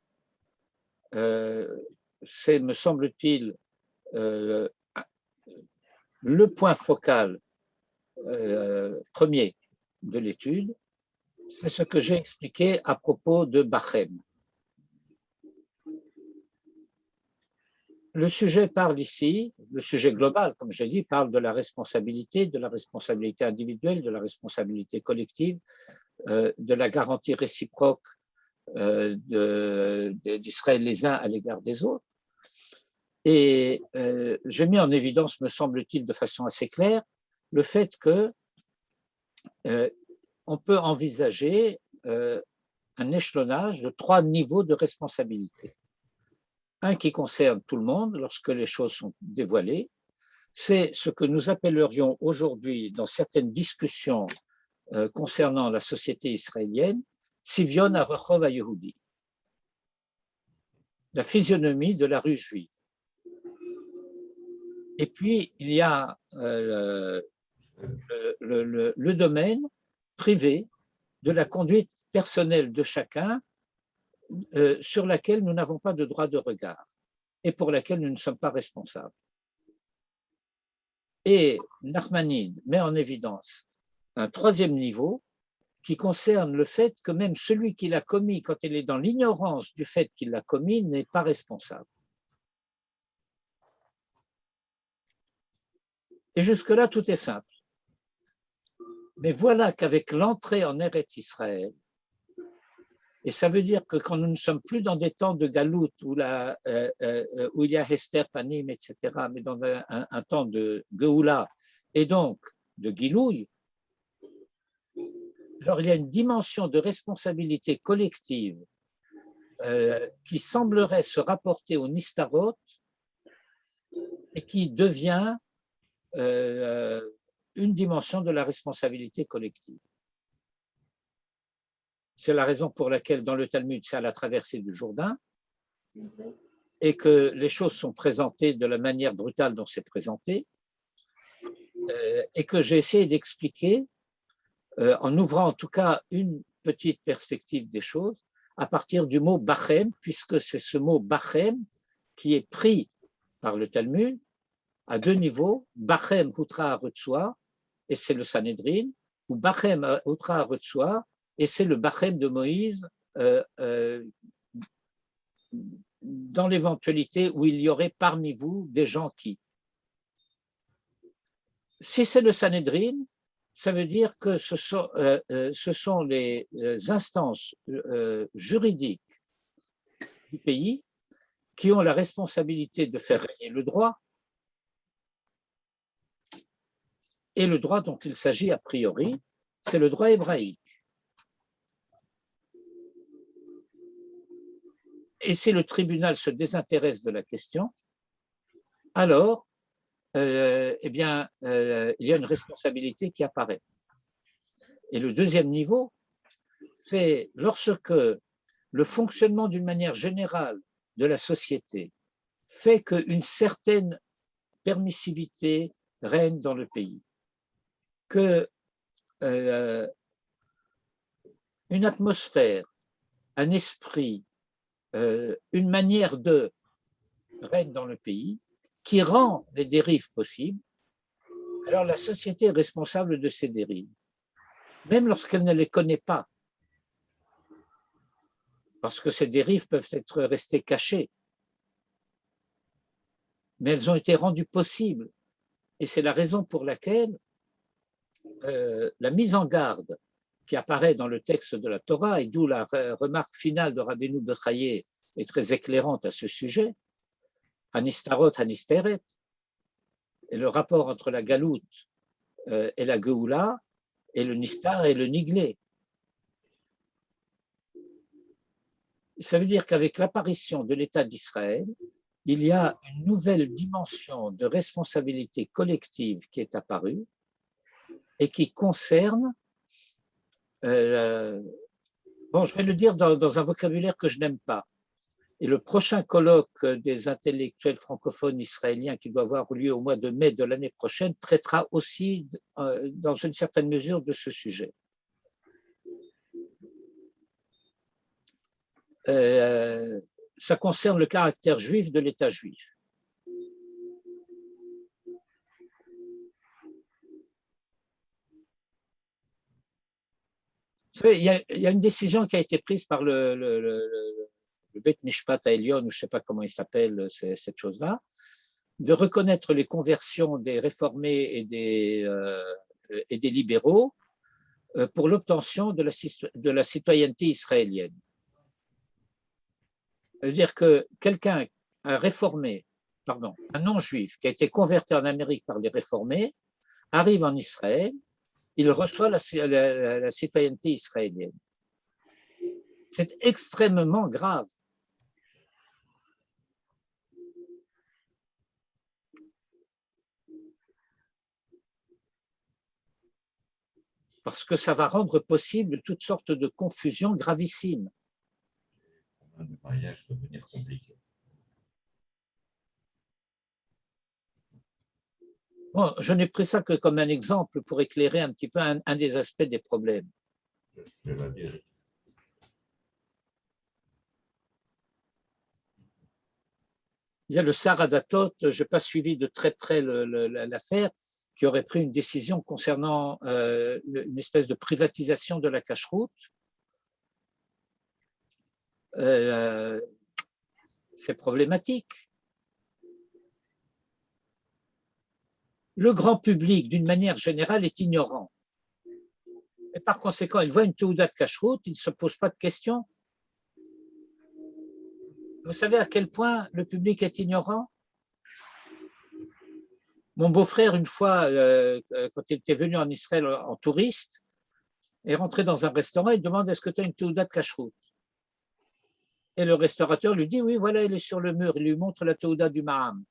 c'est, me semble-t-il, le point focal premier de l'étude, c'est ce que j'ai expliqué à propos de Bachem. Le sujet parle ici, le sujet global, comme j'ai dit, parle de la responsabilité individuelle, de la responsabilité collective, de la garantie réciproque d'Israël les uns à l'égard des autres. Et j'ai mis en évidence, me semble-t-il, de façon assez claire, le fait que on peut envisager un échelonnage de 3 niveaux de responsabilité. Un qui concerne tout le monde lorsque les choses sont dévoilées, c'est ce que nous appellerions aujourd'hui dans certaines discussions concernant la société israélienne, Tzivion HaRehov HaYehudi, la physionomie de la rue juive. Et puis, il y a le domaine privé de la conduite personnelle de chacun sur laquelle nous n'avons pas de droit de regard et pour laquelle nous ne sommes pas responsables. Et Nachmanide met en évidence un 3e niveau qui concerne le fait que même celui qui l'a commis, quand il est dans l'ignorance du fait qu'il l'a commis, n'est pas responsable. Et jusque-là, tout est simple. Mais voilà qu'avec l'entrée en Eretz Israël, et ça veut dire que quand nous ne sommes plus dans des temps de galout où il y a Hester Panim, etc., mais dans un temps de Geoula et donc de Gilouï, alors il y a une dimension de responsabilité collective qui semblerait se rapporter au Nistarot et qui devient une dimension de la responsabilité collective. C'est la raison pour laquelle dans le Talmud, c'est à la traversée du Jourdain et que les choses sont présentées de la manière brutale dont c'est présenté et que j'ai essayé d'expliquer en ouvrant en tout cas une petite perspective des choses à partir du mot Bachem, puisque c'est ce mot Bachem qui est pris par le Talmud à 2 niveaux, Bachem Hutra Harutsua, et c'est le Sanhedrin, ou Bachem Hutra Harutsua, et c'est le Bachem de Moïse dans l'éventualité où il y aurait parmi vous des gens qui. Si c'est le Sanhedrin, ça veut dire que ce sont les instances juridiques du pays qui ont la responsabilité de faire régner le droit, et le droit dont il s'agit a priori, c'est le droit hébraïque. Et si le tribunal se désintéresse de la question, alors il y a une responsabilité qui apparaît. Et le 2e niveau, c'est lorsque le fonctionnement d'une manière générale de la société fait qu'une certaine permissivité règne dans le pays, que une atmosphère, un esprit, une manière de règne dans le pays qui rend les dérives possibles, alors la société est responsable de ces dérives, même lorsqu'elle ne les connaît pas, parce que ces dérives peuvent être restées cachées, mais elles ont été rendues possibles. Et c'est la raison pour laquelle la mise en garde qui apparaît dans le texte de la Torah, et d'où la remarque finale de Rabbeinu Bechaye est très éclairante à ce sujet, Anistarot, Anisteret, et le rapport entre la galoute et la Geoula, et le Nistar et le Niglé. Ça veut dire qu'avec l'apparition de l'État d'Israël, il y a une nouvelle dimension de responsabilité collective qui est apparue et qui concerne, bon, je vais le dire dans un vocabulaire que je n'aime pas. Et le prochain colloque des intellectuels francophones israéliens qui doit avoir lieu au mois de mai de l'année prochaine traitera aussi, dans une certaine mesure, de ce sujet. Ça concerne le caractère juif de l'État juif. Vous savez, il y a une décision qui a été prise par le Beit Mishpat Elyon, ou je ne sais pas comment il s'appelle, cette chose-là, de reconnaître les conversions des réformés et des libéraux pour l'obtention de la citoyenneté israélienne. C'est-à-dire que quelqu'un, un non-juif, qui a été converti en Amérique par les réformés, arrive en Israël, il reçoit la citoyenneté israélienne. C'est extrêmement grave. Parce que ça va rendre possible toutes sortes de confusions gravissimes. Le mariage peut devenir compliqué. Bon, je n'ai pris ça que comme un exemple pour éclairer un petit peu un des aspects des problèmes. Je vais dire. Il y a le Saradatot, je n'ai pas suivi de très près l'affaire, qui aurait pris une décision concernant une espèce de privatisation de la cacheroute. C'est problématique. Le grand public, d'une manière générale, est ignorant. Et par conséquent, il voit une Teuda de cacheroute, il ne se pose pas de questions. Vous savez à quel point le public est ignorant? Mon beau-frère, une fois, quand il était venu en Israël en touriste, est rentré dans un restaurant, il demande « Est-ce que tu as une Teuda de cacheroute ?» Et le restaurateur lui dit « Oui, voilà, elle est sur le mur. » Il lui montre la Teuda du Maham.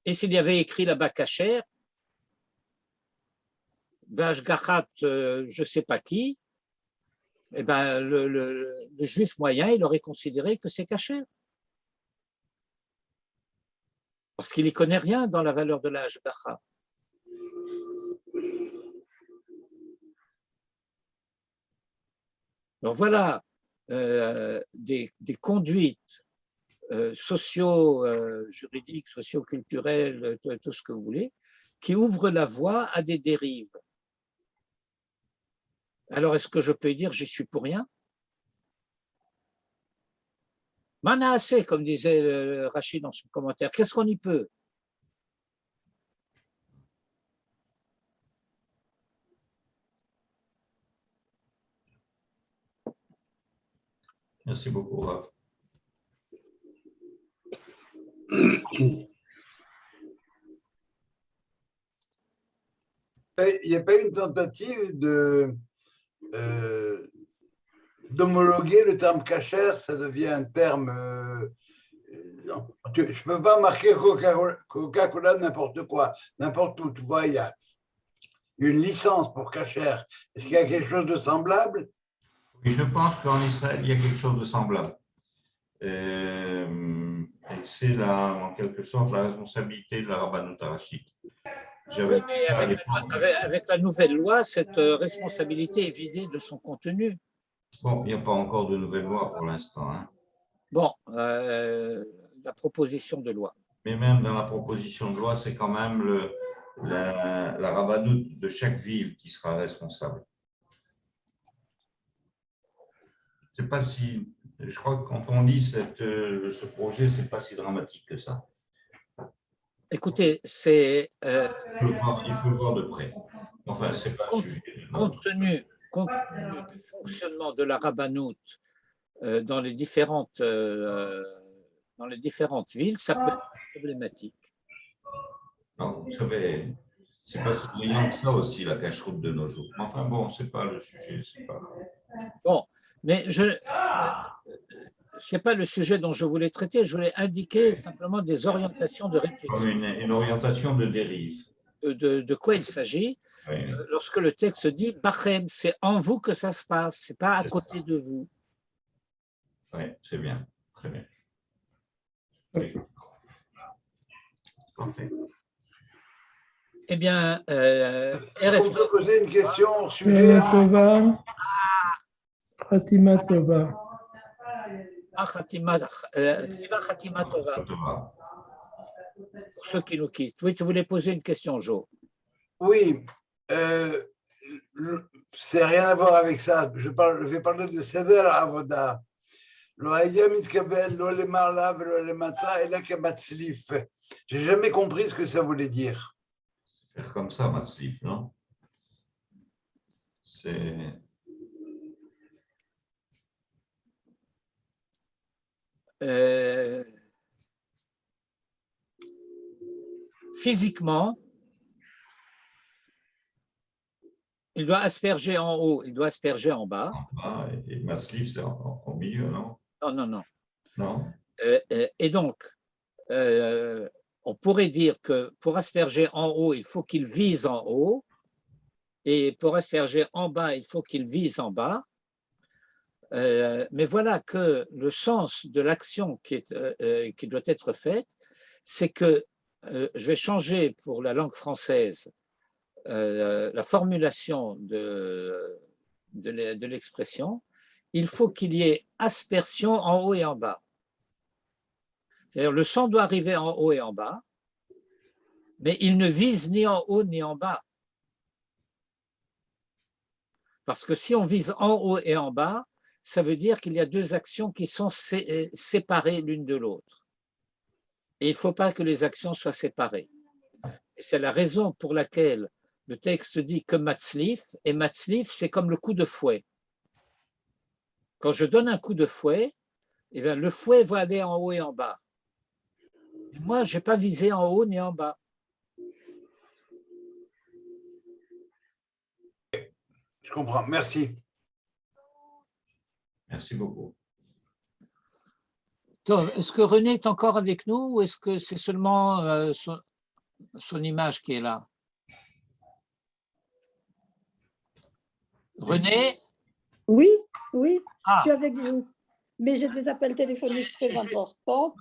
Et s'il y avait écrit là-bas Kacher, Bashgachat, je ne sais pas qui, eh ben, le juif moyen, il aurait considéré que c'est Kacher. Parce qu'il n'y connaît rien dans la valeur de la Hashgacha. Donc voilà des conduites socio-juridiques, socio-culturelles, tout ce que vous voulez, qui ouvrent la voie à des dérives. Alors, est-ce que je peux dire j'y suis pour rien? Manassé, comme disait Rachid dans son commentaire, qu'est-ce qu'on y peut? Merci beaucoup, Rav. Il n'y a pas une tentative d'homologuer le terme kasher, ça devient un terme. Je ne peux pas marquer Coca-Cola n'importe quoi, n'importe où. Tu vois, il y a une licence pour kasher. Est-ce qu'il y a quelque chose de semblable? Et je pense qu'en Israël, il y a quelque chose de semblable. Et c'est en quelque sorte la responsabilité de la rabbanout harashit. Oui, mais avec la nouvelle loi, cette responsabilité est vidée de son contenu. Bon, il n'y a pas encore de nouvelle loi pour l'instant. Hein. Bon, la proposition de loi. Mais même dans la proposition de loi, c'est quand même la rabbanout de chaque ville qui sera responsable. C'est pas si, je crois que quand on lit ce projet, c'est pas si dramatique que ça. Écoutez, c'est… il faut le voir de près. Enfin, c'est pas un sujet. Compte tenu du fonctionnement de la rabbanout dans les différentes villes, ça peut être problématique. Non, vous savez, C'est pas si brillant que ça aussi, la cache-route de nos jours. Mais enfin bon, c'est pas le sujet. Pas... Bon, mais ce n'est pas le sujet dont je voulais traiter, je voulais indiquer simplement des orientations de réflexion. Comme une orientation de dérive. De quoi il s'agit Oui. Lorsque le texte dit « Bachem », c'est en vous que ça se passe, ce n'est pas à côté de vous. Oui, c'est bien, très bien. Oui. Parfait. Eh bien, On peut poser une question au sujet. Khatima Tova. Khatima Tova. Pour ceux qui nous quittent. Oui, tu voulais poser une question, Jo. Oui, c'est rien à voir avec ça. Je vais parler de Seder Avoda. J'ai jamais compris ce que ça voulait dire. Faire comme ça, Matzlif, non? C'est... Physiquement, il doit asperger en haut, il doit asperger en bas. Ah, et Matzlif, c'est au milieu, non? Non, non, non. Non. Et donc, on pourrait dire que pour asperger en haut, il faut qu'il vise en haut, et pour asperger en bas, il faut qu'il vise en bas. Mais voilà que le sens de l'action qui doit être faite, c'est que je vais changer pour la langue française la formulation de l'expression. Il faut qu'il y ait aspersion en haut et en bas. C'est-à-dire le sang doit arriver en haut et en bas, mais il ne vise ni en haut ni en bas. Parce que si on vise en haut et en bas, ça veut dire qu'il y a deux actions qui sont séparées l'une de l'autre. Et il ne faut pas que les actions soient séparées. Et c'est la raison pour laquelle le texte dit que Matzlif, et Matzlif, c'est comme le coup de fouet. Quand je donne un coup de fouet, eh bien, le fouet va aller en haut et en bas. Et moi, je n'ai pas visé en haut ni en bas. Je comprends, merci. Merci beaucoup. Est-ce que René est encore avec nous ou est-ce que c'est seulement son image qui est là? René? Oui, oui, Ah. je suis avec vous. Mais j'ai des appels téléphoniques très importants.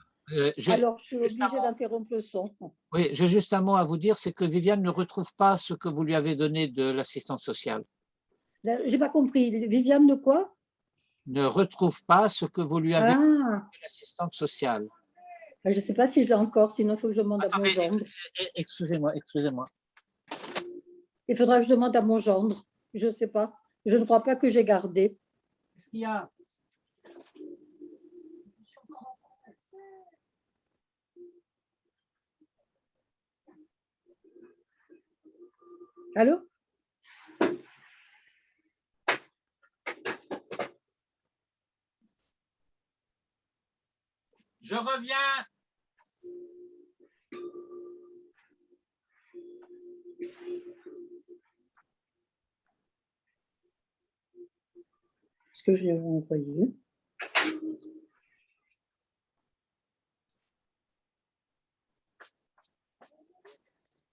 Alors, je suis obligée d'interrompre le son. Oui, j'ai juste un mot à vous dire, c'est que Viviane ne retrouve pas ce que vous lui avez donné de l'assistante sociale. Je n'ai pas compris. Viviane de quoi? Ne retrouve pas ce que vous lui avez donné de l'assistante sociale. Je ne sais pas si je l'ai encore, sinon il faut que je demande à mon gendre. Excusez-moi, excusez-moi. Il faudra que je demande à mon gendre. Je ne sais pas. Je ne crois pas que j'ai gardé. Qu'est-ce qu'il y a? Allô? Je reviens. Est-ce que je l'ai envoyé?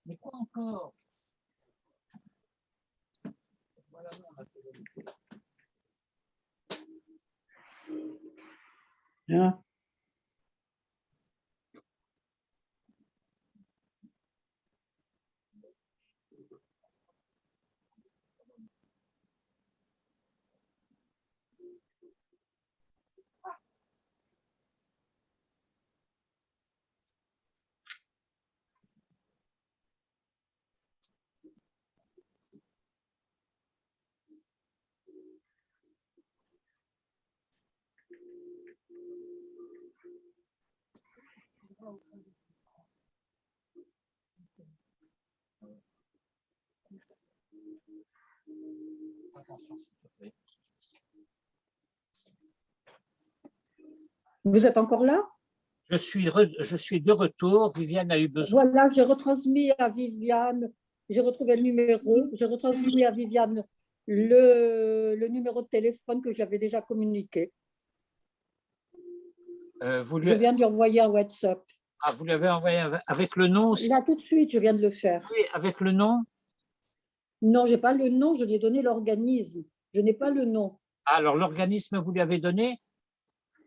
Mais quoi encore? Voilà, non, on a fait le... Ah. Attention, s'il te plaît. Vous êtes encore là? Je suis de retour. Viviane a eu besoin. Voilà, j'ai retransmis à Viviane j'ai retrouvé le numéro, j'ai retransmis à Viviane le numéro de téléphone que j'avais déjà communiqué. Je viens de lui envoyer un WhatsApp. Ah, vous l'avez envoyé avec le nom aussi? Là, tout de suite, je viens de le faire. Oui, avec le nom? Non, je n'ai pas le nom, je lui ai donné l'organisme. Je n'ai pas le nom. Ah, alors, l'organisme, vous lui avez donné?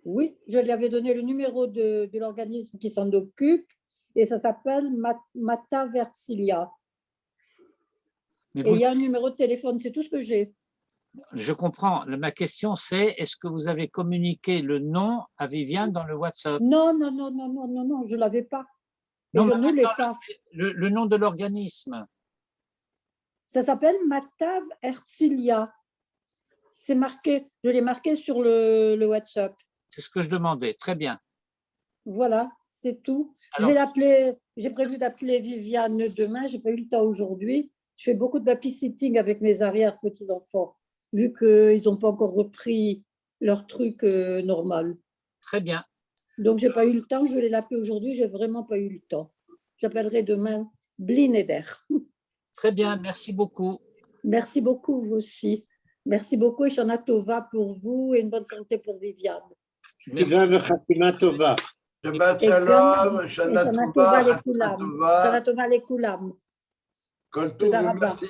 Oui, je lui avais donné le numéro de l'organisme qui s'en occupe et ça s'appelle Mata Versilia. Et il y a un numéro de téléphone, c'est tout ce que j'ai. Je comprends. Ma question, c'est est-ce que vous avez communiqué le nom à Viviane dans le WhatsApp? Non, non, non, non, non, non, non, je ne l'avais pas. Et Non, je ne l'ai pas. Le nom de l'organisme. Ça s'appelle Matav Ercilia. C'est marqué, je l'ai marqué sur le WhatsApp. C'est ce que je demandais. Très bien. Voilà, c'est tout. Alors, je vais l'appeler, j'ai prévu d'appeler Viviane demain, je n'ai pas eu le temps aujourd'hui. Je fais beaucoup de babysitting avec mes arrière-petits-enfants, vu qu'ils n'ont pas encore repris leur truc normal. Très bien. Donc, je n'ai pas eu le temps, je vais l'appeler aujourd'hui, je n'ai vraiment pas eu le temps. J'appellerai demain Blineder. Très bien, merci beaucoup. Merci beaucoup, vous aussi. Merci beaucoup, et Shana Tova pour vous, et une bonne santé pour Viviane. Shabbat shalom, Shana Tova, Shana Tova lekulam. Kol tov, merci.